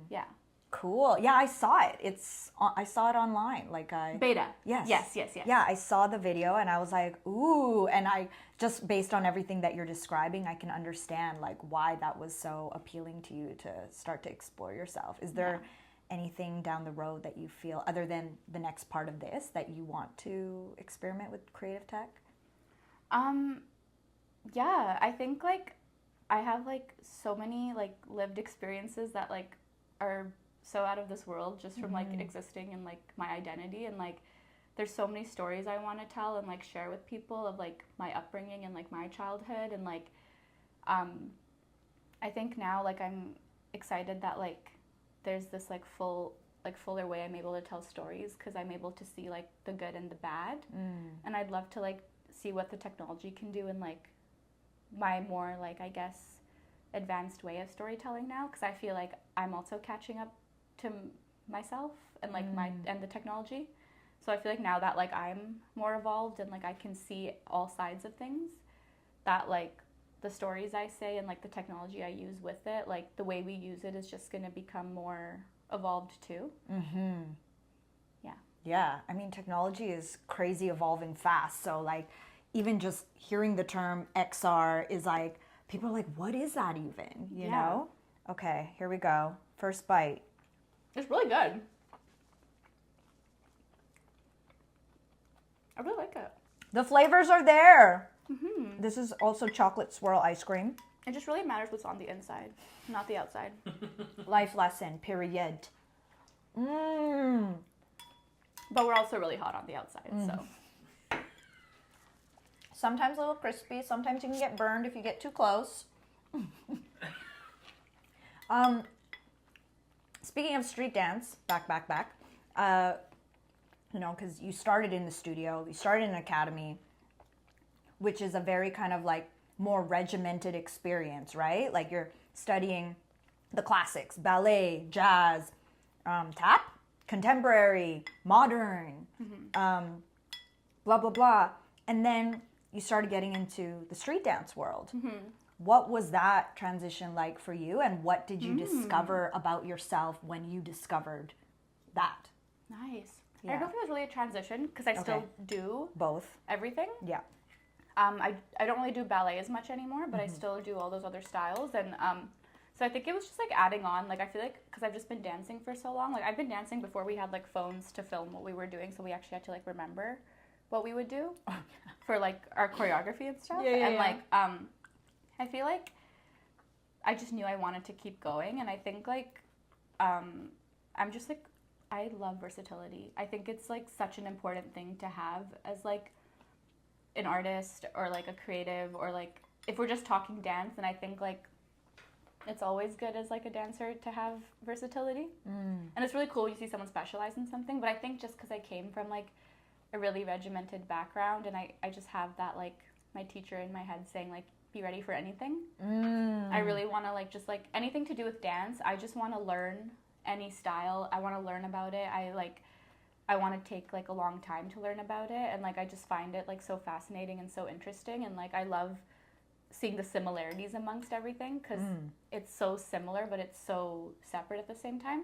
Yeah. Cool. Yeah, I saw it. I saw it online. Like Beta. Yes. Yeah, I saw the video and I was like, ooh. And I just based on everything that you're describing, I can understand like why that was so appealing to you to start to explore yourself. Is there anything down the road that you feel other than the next part of this that you want to experiment with creative tech? Yeah, I think like I have like so many like lived experiences that like are so out of this world just from like existing and like my identity, and like there's so many stories I want to tell and like share with people of like my upbringing and like my childhood, and like I think now like I'm excited that like there's this like fuller way I'm able to tell stories because I'm able to see like the good and the bad, and I'd love to like see what the technology can do in like my more like I guess advanced way of storytelling now, because I feel like I'm also catching up to myself and like and the technology. So I feel like now that like I'm more evolved and like I can see all sides of things, that like the stories I say and like the technology I use with it, like the way we use it is just going to become more evolved too. Yeah, I mean technology is crazy evolving fast, so like even just hearing the term XR is like people are like, what is that even? You know? Okay, here we go. First bite. It's really good. I really like it. The flavors are there. This is also chocolate swirl ice cream. It just really matters what's on the inside, not the outside. Life lesson, period. But we're also really hot on the outside, so. Sometimes a little crispy. Sometimes you can get burned if you get too close. Speaking of street dance, back. You know, because you started in the studio, you started in an academy, which is a very kind of like more regimented experience, right? Like you're studying the classics, ballet, jazz, tap, contemporary, modern, blah, blah, blah. And then you started getting into the street dance world. What was that transition like for you, and what did you discover about yourself when you discovered that? Nice. I don't know if it was really a transition because I still do both everything. Yeah. I don't really do ballet as much anymore, but I still do all those other styles, and so I think it was just like adding on. Like I feel like because I've just been dancing for so long. Like I've been dancing before we had like phones to film what we were doing, so we actually had to like remember what we would do for like our choreography and stuff. Like I feel like I just knew I wanted to keep going, and I think like I'm just like I love versatility. I think it's like such an important thing to have as like an artist or like a creative, or like if we're just talking dance, then I think like it's always good as like a dancer to have versatility. And it's really cool when you see someone specialize in something, but I think just because I came from like a really regimented background, and I just have that like my teacher in my head saying like, be ready for anything. I really want to like just like anything to do with dance. I just want to learn any style. I want to learn about it. I want to take like a long time to learn about it, and like I just find it like so fascinating and so interesting, and like I love seeing the similarities amongst everything, because it's so similar but it's so separate at the same time.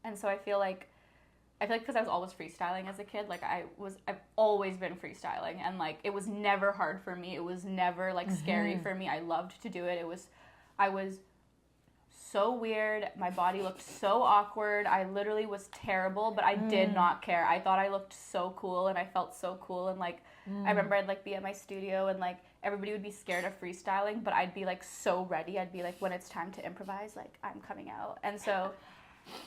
And so I feel like because I was always freestyling as a kid, like I've always been freestyling, and like it was never hard for me, it was never like scary for me. I loved to do it. I was so weird, my body looked so awkward, I literally was terrible, but I did not care. I thought I looked so cool and I felt so cool, and like I remember I'd like be at my studio and like everybody would be scared of freestyling, but I'd be like so ready. I'd be like, when it's time to improvise, like I'm coming out. And so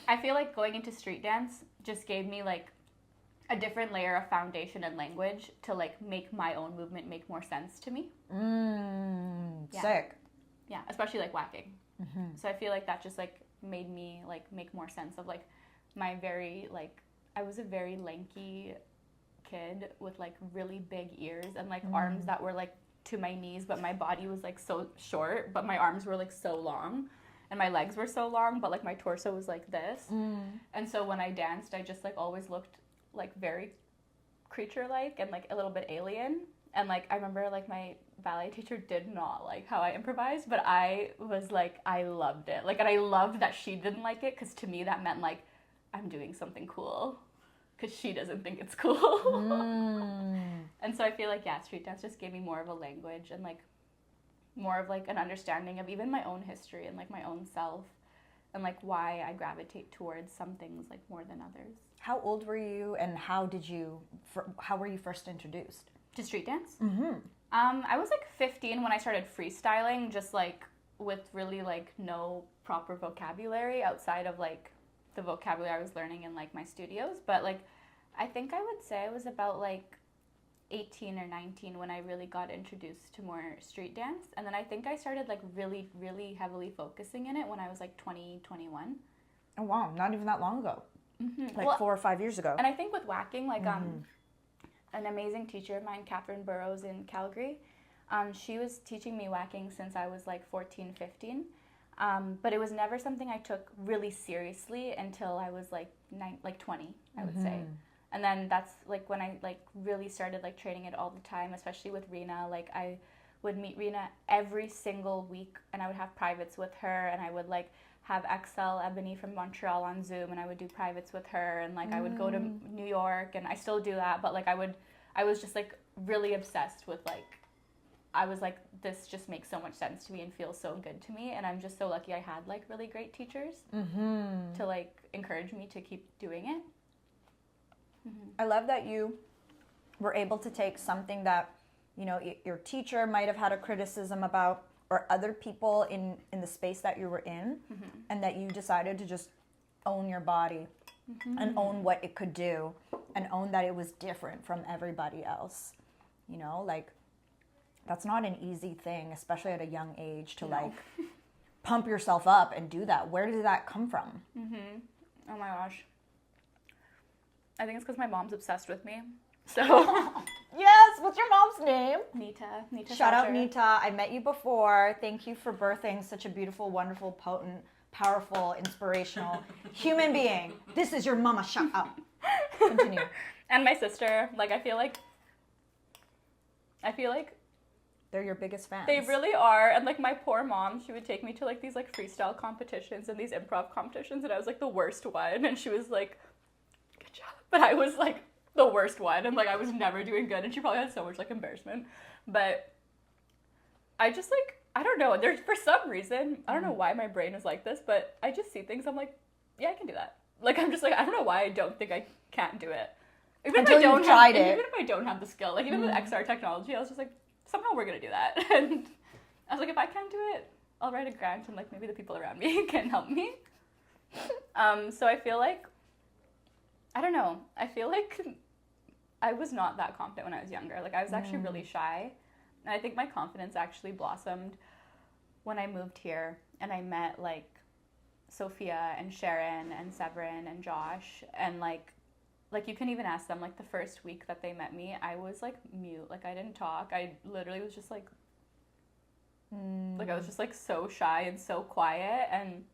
I feel like going into street dance just gave me like a different layer of foundation and language to like make my own movement make more sense to me. Sick. Yeah, especially like whacking. So I feel like that just like made me like make more sense of like my very like, I was a very lanky kid with like really big ears and like arms that were like to my knees, but my body was like so short, but my arms were like so long, and my legs were so long, but like my torso was like this. And so when I danced, I just like always looked like very creature-like and like a little bit alien. And like I remember like my ballet teacher did not like how I improvised, but I was like, I loved it. Like, and I loved that she didn't like it, because to me that meant like I'm doing something cool, because she doesn't think it's cool. And so I feel like, yeah, street dance just gave me more of a language and like more of like an understanding of even my own history and like my own self, and like why I gravitate towards some things like more than others. How old were you, and how were you first introduced to street dance? I was like 15 when I started freestyling, just like with really like no proper vocabulary outside of like the vocabulary I was learning in like my studios. But like I think I would say I was about like 18 or 19 when I really got introduced to more street dance. And then I think I started like really, really heavily focusing in it when I was like 20, 21. Oh wow, not even that long ago. Like 4 or 5 years ago. And I think with whacking, like an amazing teacher of mine, Catherine Burrows in Calgary, she was teaching me whacking since I was like 14, 15. But it was never something I took really seriously until I was like 20, I would say. And then that's like when I like really started like training it all the time, especially with Rena. Like I would meet Rena every single week, and I would have privates with her, and I would like have XL Ebony from Montreal on Zoom, and I would do privates with her, and like I would go to New York, and I still do that, but like I was just like really obsessed with like, I was like, this just makes so much sense to me and feels so good to me, and I'm just so lucky I had like really great teachers to like encourage me to keep doing it. I love that you were able to take something that, you know, your teacher might have had a criticism about, or other people in the space that you were in, and that you decided to just own your body and own what it could do, and own that it was different from everybody else. You know, like, that's not an easy thing, especially at a young age, to like pump yourself up and do that. Where did that come from? Oh my gosh. I think it's because my mom's obsessed with me. So yes, what's your mom's name? Nita. Shout out Sachar. Nita. I met you before. Thank you for birthing such a beautiful, wonderful, potent, powerful, inspirational human being. This is your mama. Shut up. Continue. And my sister. Like I feel like they're your biggest fans. They really are. And like my poor mom, she would take me to like these like freestyle competitions and these improv competitions, and I was like the worst one, and she was like, good job. But I was like the worst one, and like I was never doing good, and she probably had so much like embarrassment. But I just like, I don't know, there's for some reason, I don't know why my brain is like this, but I just see things, I'm like, yeah, I can do that. Like I'm just like, I don't know why I don't think I can't do it. Even Until if I don't you've tried have, it. even if I don't have the skill, like even with XR technology, I was just like, somehow we're gonna do that. And I was like, if I can't do it, I'll write a grant, and like maybe the people around me can help me. So I feel like, I don't know, I feel like I was not that confident when I was younger. Like I was actually really shy, and I think my confidence actually blossomed when I moved here and I met like Sophia and Sharon and Severin and Josh, and like you can even ask them, like the first week that they met me, I was like mute, like I didn't talk. I literally was just like I was just like so shy and so quiet. And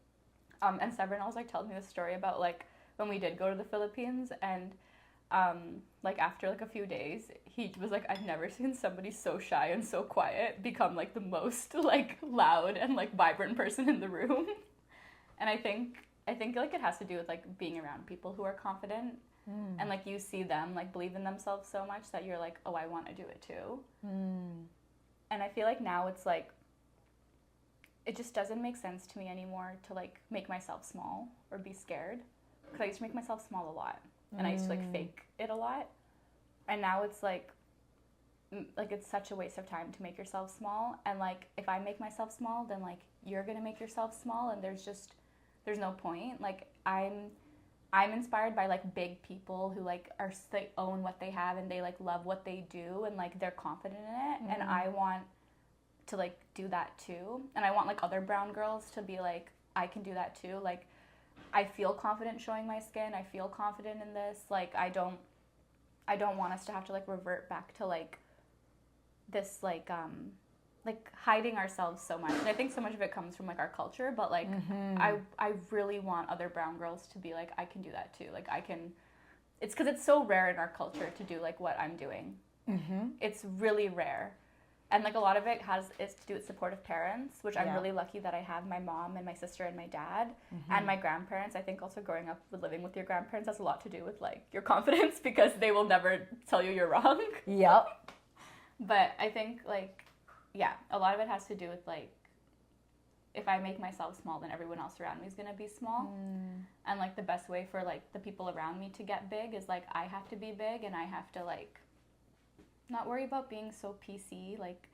Severin was like telling me this story about like when we did go to the Philippines, and like after like a few days, he was like, I've never seen somebody so shy and so quiet become like the most like loud and like vibrant person in the room. And I think like it has to do with like being around people who are confident, and like you see them like believe in themselves so much that you're like, oh, I want to do it too. And I feel like now it's like, it just doesn't make sense to me anymore to like make myself small or be scared, because I used to make myself small a lot, and I used to like fake it a lot. And now it's like it's such a waste of time to make yourself small. And like if I make myself small, then like you're gonna make yourself small, and there's no point. Like I'm inspired by like big people who like they own what they have, and they like love what they do, and like they're confident in it. And I want to like do that too. And I want like other brown girls to be like, I can do that too. Like I feel confident showing my skin. I feel confident in this. Like I don't want us to have to like revert back to like this like hiding ourselves so much. And I think so much of it comes from like our culture, but like I really want other brown girls to be like, I can do that too. Like I can, it's because it's so rare in our culture to do like what I'm doing. It's really rare. And like a lot of it is to do with supportive parents, which I'm really lucky that I have my mom and my sister and my dad and my grandparents. I think also growing up with living with your grandparents has a lot to do with like your confidence, because they will never tell you you're wrong. Yep. But I think like, yeah, a lot of it has to do with like, if I make myself small, then everyone else around me is going to be small. And like the best way for like the people around me to get big is like I have to be big, and I have to like not worry about being so PC, like,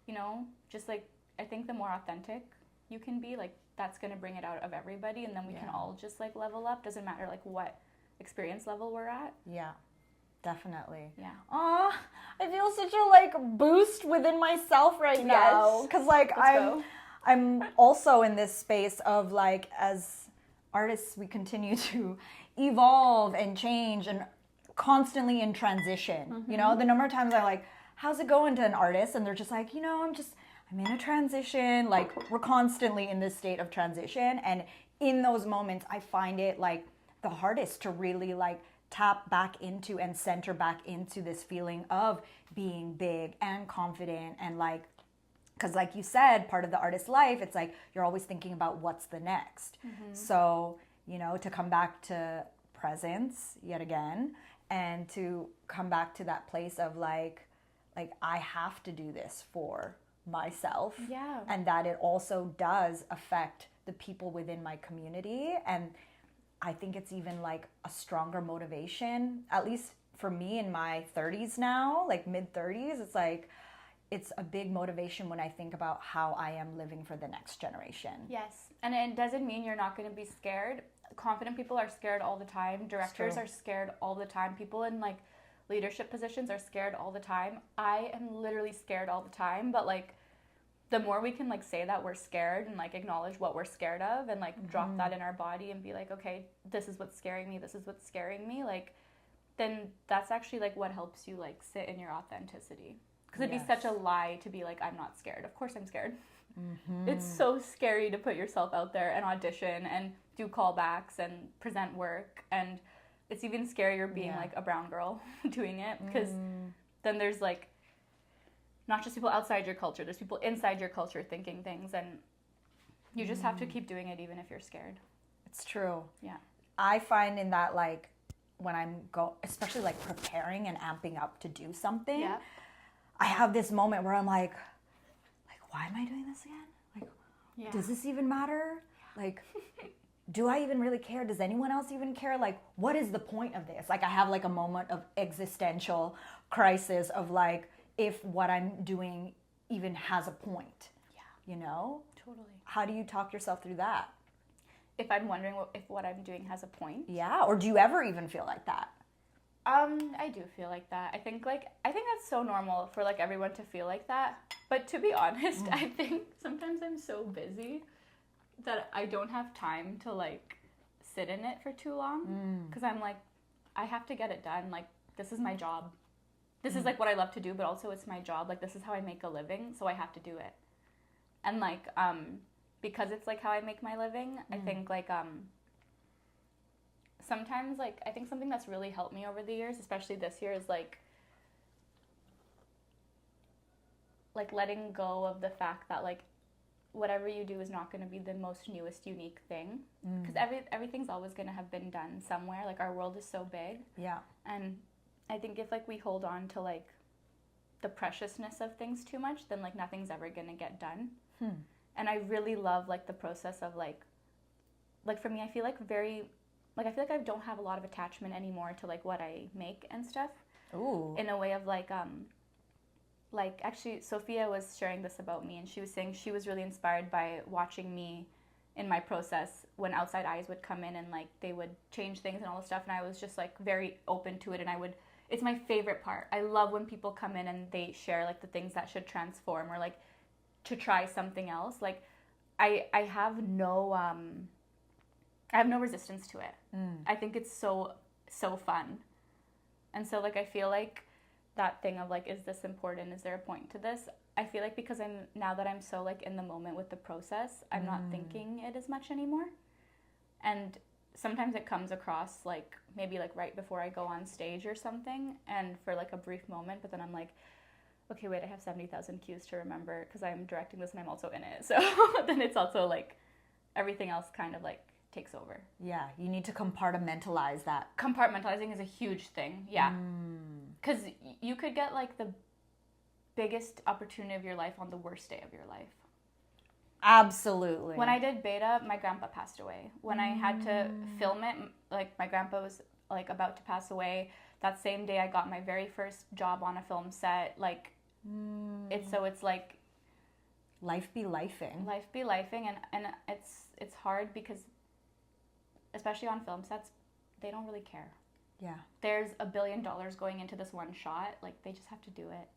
you know, just like I think the more authentic you can be, like that's going to bring it out of everybody, and then we can all just like level up. Doesn't matter like what experience level we're at. Yeah. Definitely. Yeah. Aw, I feel such a like boost within myself right now, because like I'm also in this space of like, as artists we continue to evolve and change and constantly in transition. You know, the number of times I'm like, how's it going to an artist, and they're just like, you know, I'm in a transition. Like we're constantly in this state of transition, and in those moments I find it like the hardest to really like tap back into and center back into this feeling of being big and confident. And like, because like you said, part of the artist's life, it's like you're always thinking about what's the next. So, you know, to come back to presence yet again, and to come back to that place of like I have to do this for myself. Yeah. And that it also does affect the people within my community. And I think it's even like a stronger motivation, at least for me in my 30s now, like mid 30s. It's like, it's a big motivation when I think about how I am living for the next generation. Yes. And it doesn't mean you're not going to be scared. Confident people are scared all the time. Directors are scared all the time. People in like leadership positions are scared all the time. I am literally scared all the time, but like the more we can like say that we're scared and like acknowledge what we're scared of, and like drop that in our body and be like, okay, this is what's scaring me, this is what's scaring me, like then that's actually like what helps you like sit in your authenticity. Because it'd be such a lie to be like, I'm not scared. Of course I'm scared. It's so scary to put yourself out there and audition and do callbacks and present work, and it's even scarier being like a brown girl doing it, because then there's like not just people outside your culture, there's people inside your culture thinking things, and you just have to keep doing it even if you're scared. It's true. Yeah. I find in that like when I'm especially like preparing and amping up to do something, I have this moment where I'm like, why am I doing this again? Like, does this even matter? Like, do I even really care? Does anyone else even care? Like, what is the point of this? Like, I have like a moment of existential crisis of like, if what I'm doing even has a point. Yeah. You know? Totally. How do you talk yourself through that? If I'm wondering if what I'm doing has a point? Yeah. Or do you ever even feel like that? I do feel like that. I think that's so normal for like everyone to feel like that. But to be honest, I think sometimes I'm so busy that I don't have time to like sit in it for too long, because I'm like, I have to get it done. Like, this is my job. This is like what I love to do, but also it's my job. Like, this is how I make a living, so I have to do it. And like, because it's like how I make my living, I think like sometimes like I think something that's really helped me over the years, especially this year, is like letting go of the fact that like whatever you do is not going to be the most newest unique thing, because everything's always going to have been done somewhere. Like, our world is so big, and I think if like we hold on to like the preciousness of things too much, then like nothing's ever going to get done. And I really love like the process of like for me, I feel like I feel like I don't have a lot of attachment anymore to like what I make and stuff. Ooh. In a way of like actually Sophia was sharing this about me, and she was saying she was really inspired by watching me in my process when outside eyes would come in and like they would change things and all this stuff, and I was just like very open to it, and it's my favorite part. I love when people come in and they share like the things that should transform or like to try something else. Like I have no resistance to it. I think it's so fun. And so like I feel like that thing of like, is this important? Is there a point to this? I feel like because now that I'm so like in the moment with the process, I'm not thinking it as much anymore. And sometimes it comes across like maybe like right before I go on stage or something, and for like a brief moment, but then I'm like, okay, wait, I have 70,000 cues to remember because I'm directing this and I'm also in it. So then it's also like everything else kind of like takes over. Yeah, you need to compartmentalize that. Compartmentalizing is a huge thing, yeah. Because you could get like the biggest opportunity of your life on the worst day of your life. Absolutely. When I did beta, my grandpa passed away. When I had to film it, like my grandpa was like about to pass away. That same day I got my very first job on a film set. Like it's like life be lifing. Life be lifing, and it's hard because especially on film sets, they don't really care. Yeah. There's $1 billion going into this one shot. Like, they just have to do it.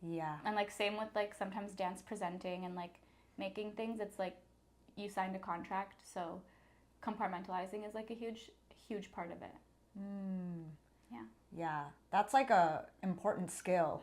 Yeah. And like same with like sometimes dance presenting and like making things. It's like you signed a contract, so compartmentalizing is like a huge part of it. Yeah, that's like a important skill,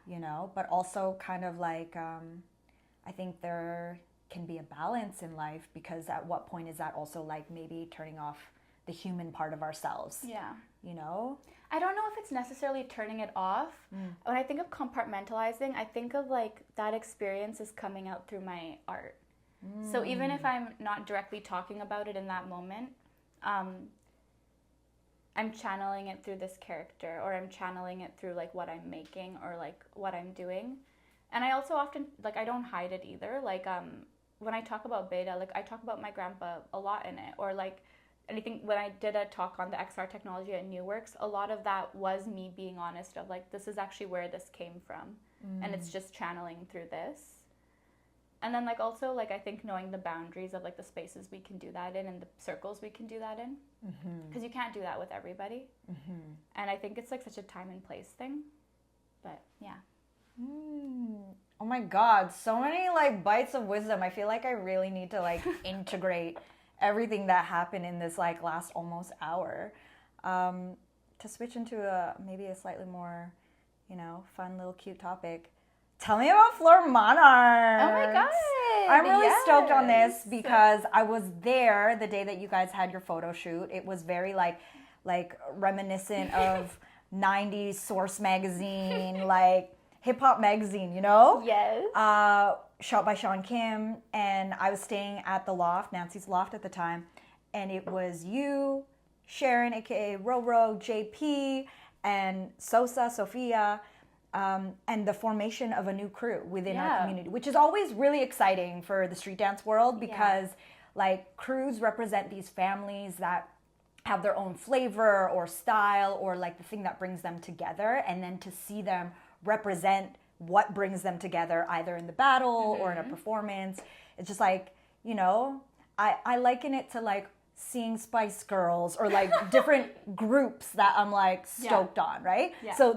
you know, but also kind of like I think there can be a balance in life, because at what point is that also like maybe turning off the human part of ourselves? Yeah. You know? I don't know if it's necessarily turning it off. When I think of compartmentalizing, I think of like that experience is coming out through my art. So even if I'm not directly talking about it in that moment, I'm channeling it through this character, or I'm channeling it through like what I'm making or like what I'm doing. And I also often, like, I don't hide it either. Like, when I talk about beta, like I talk about my grandpa a lot in it, or like anything. When I did a talk on the XR technology at New Works, a lot of that was me being honest of like, this is actually where this came from, and it's just channeling through this. And then like also like I think knowing the boundaries of like the spaces we can do that in and the circles we can do that in, because you can't do that with everybody. And I think it's like such a time and place thing. But yeah. Oh my God, so many like bites of wisdom. I feel like I really need to like integrate everything that happened in this like last almost hour, to switch into maybe a slightly more, you know, fun little cute topic. Tell me about Floor Monarch. Oh my God. I'm really stoked on this because I was there the day that you guys had your photo shoot. It was very like reminiscent of 90s Source magazine, like hip hop magazine, you know? Yes. Shot by Sean Kim, and I was staying at the loft, Nancy's loft at the time, and it was you, Sharon, aka Roro, JP, and Sophia, and the formation of a new crew within our community, which is always really exciting for the street dance world, because like crews represent these families that have their own flavor or style, or like the thing that brings them together, and then to see them represent what brings them together either in the battle or in a performance, it's just like, you know, I liken it to like seeing Spice Girls or like different groups that I'm like stoked on, right? Yeah. So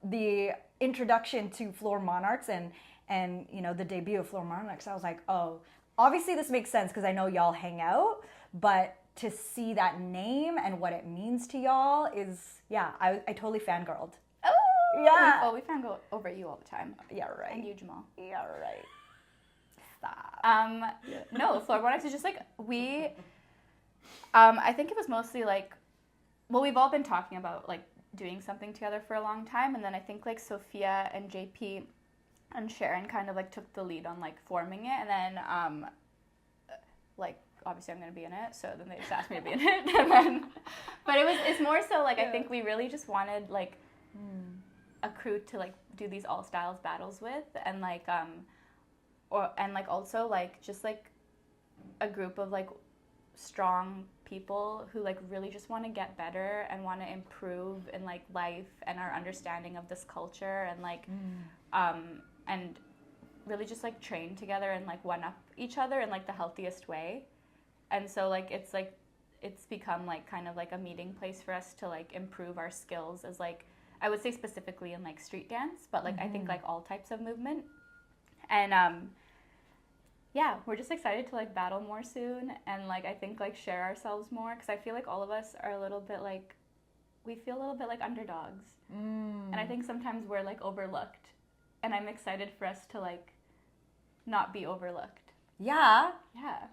the introduction to Floor Monarchs and you know the debut of Floor Monarchs, I was like, oh, obviously this makes sense because I know y'all hang out, but to see that name and what it means to y'all is, yeah, I totally fangirled. Oh, Yeah. we fangirl over you all the time. Yeah, right. And you, Jamal. Yeah, right. Stop. No, Floor Monarchs is just like I think it was mostly like, well, we've all been talking about like doing something together for a long time, and then I think like Sophia and JP and Sharon kind of like took the lead on like forming it, and then like obviously I'm gonna be in it, so then they just asked me to be in it, and then but it's more so like I think we really just wanted like a crew to like do these all styles battles with, and like and also like just like a group of like strong people who like really just want to get better and want to improve in like life and our understanding of this culture, and like and really just like train together and like one up each other in like the healthiest way. And so like it's become like kind of like a meeting place for us to like improve our skills as like, I would say specifically in like street dance, but like I think like all types of movement. And yeah, we're just excited to like battle more soon, and like I think like share ourselves more, because I feel like all of us are a little bit like, we feel a little bit like underdogs, and I think sometimes we're like overlooked, and I'm excited for us to like not be overlooked. Yeah. Yeah.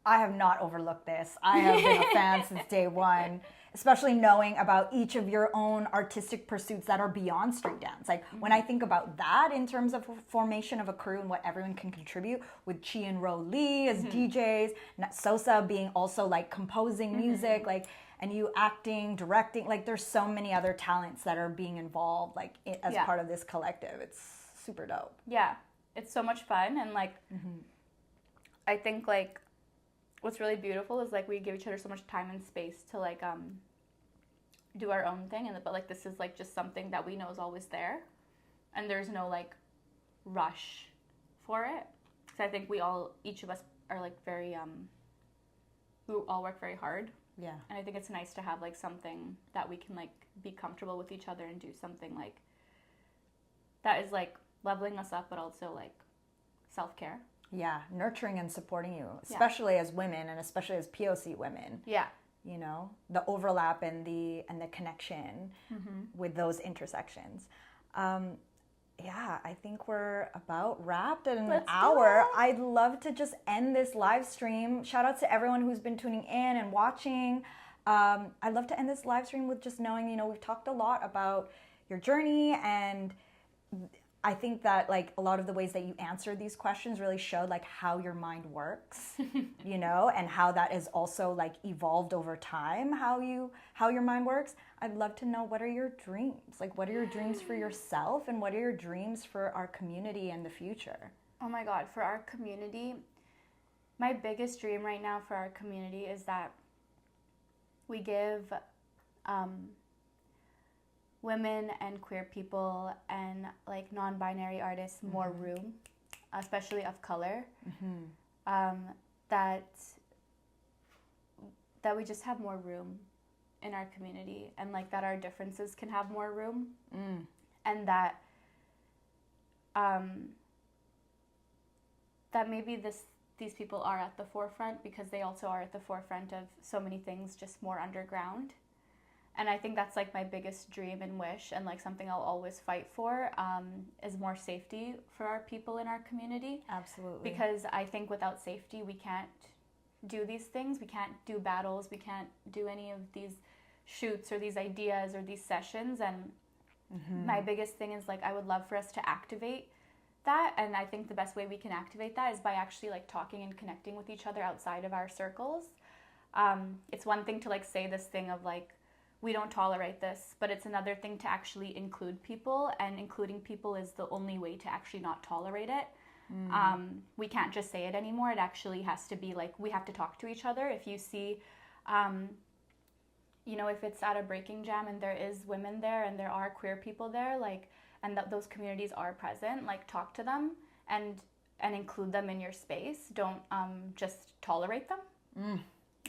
I have not overlooked this. I have been a fan since day one, especially knowing about each of your own artistic pursuits that are beyond street dance. Like when I think about that in terms of formation of a crew and what everyone can contribute, with Chi and Ro Lee as DJs, Sosa being also like composing music, like, and you acting, directing, like there's so many other talents that are being involved like as part of this collective. It's super dope. Yeah, it's so much fun, and like I think like what's really beautiful is like we give each other so much time and space to like do our own thing, but like this is like just something that we know is always there, and there's no like rush for it, because I think each of us are like very we all work very hard. Yeah. And I think it's nice to have like something that we can like be comfortable with each other and do something like that is like leveling us up, but also like self-care. Yeah, nurturing and supporting you, especially as women, and especially as POC women. Yeah. You know, the overlap and the connection with those intersections. Yeah, I think we're about wrapped at an hour. I'd love to just end this live stream. Shout out to everyone who's been tuning in and watching. I'd love to end this live stream with just knowing, you know, we've talked a lot about your journey, and I think that like a lot of the ways that you answered these questions really showed like how your mind works, you know, and how that is also like evolved over time, how your mind works. I'd love to know, what are your dreams? Like, what are your dreams for yourself, and what are your dreams for our community and the future? Oh my God, for our community, my biggest dream right now for our community is that we give women and queer people and like non-binary artists more room, especially of color, that we just have more room in our community, and like that our differences can have more room, and that that maybe these people are at the forefront because they also are at the forefront of so many things just more underground. And I think that's like my biggest dream and wish, and like something I'll always fight for, is more safety for our people in our community. Absolutely. Because I think without safety, we can't do these things. We can't do battles. We can't do any of these shoots or these ideas or these sessions. And my biggest thing is like, I would love for us to activate that. And I think the best way we can activate that is by actually like talking and connecting with each other outside of our circles. It's one thing to like say this thing of like, we don't tolerate this, but it's another thing to actually include people, and including people is the only way to actually not tolerate it. We can't just say it anymore. It actually has to be like, we have to talk to each other. If you see, you know, if it's at a breaking jam and there is women there and there are queer people there, like, and that those communities are present, like talk to them and include them in your space. Don't just tolerate them.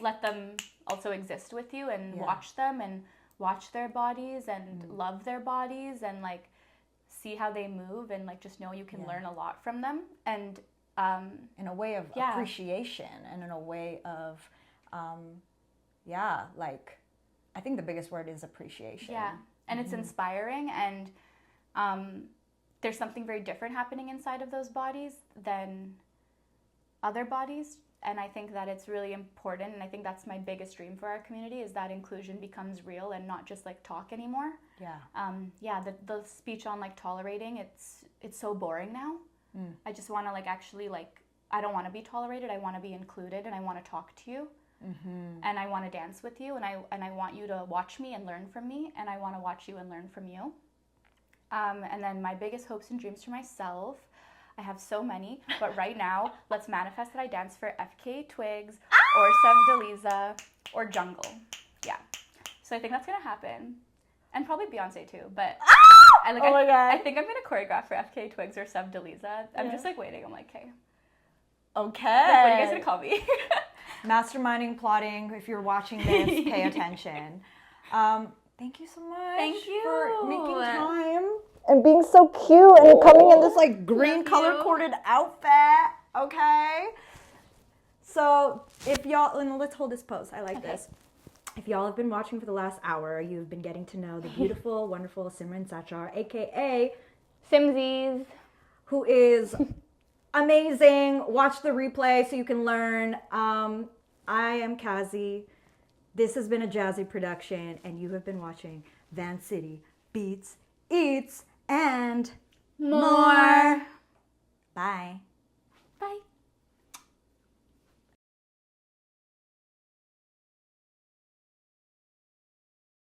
let them also exist with you and Yeah. watch them and watch their bodies and love their bodies and like see how they move and like just know you can learn a lot from them. And in a way of appreciation and in a way of like I think the biggest word is appreciation. Yeah, and it's inspiring, and there's something very different happening inside of those bodies than other bodies. And I think that it's really important, and I think that's my biggest dream for our community, is that inclusion becomes real and not just like talk anymore. The speech on like tolerating, it's so boring now. I just want to like actually like, I don't want to be tolerated, I want to be included, and I want to talk to you. And I want to dance with you, and I want you to watch me and learn from me, and I want to watch you and learn from you. And then my biggest hopes and dreams for myself, I have so many, but right now, let's manifest that I dance for FK Twigs or Sevdaliza or Jungle. Yeah. So I think that's going to happen. And probably Beyonce too, but I think I'm going to choreograph for FK Twigs or Sevdaliza. I'm just like waiting. I'm like, okay. Okay. Like, what are you guys going to call me? Masterminding, plotting. If you're watching this, pay attention. Thank you so much. Thank you for making time and being so cute and coming in this like green color corded outfit. Okay. So if y'all, and let's hold this pose. I like this. If y'all have been watching for the last hour, you've been getting to know the beautiful, wonderful Simran Sachar, aka Simsies, who is amazing. Watch the replay so you can learn. I am Kazi. This has been a Jazzy production, and you have been watching Vancity Beats, Eats, and more.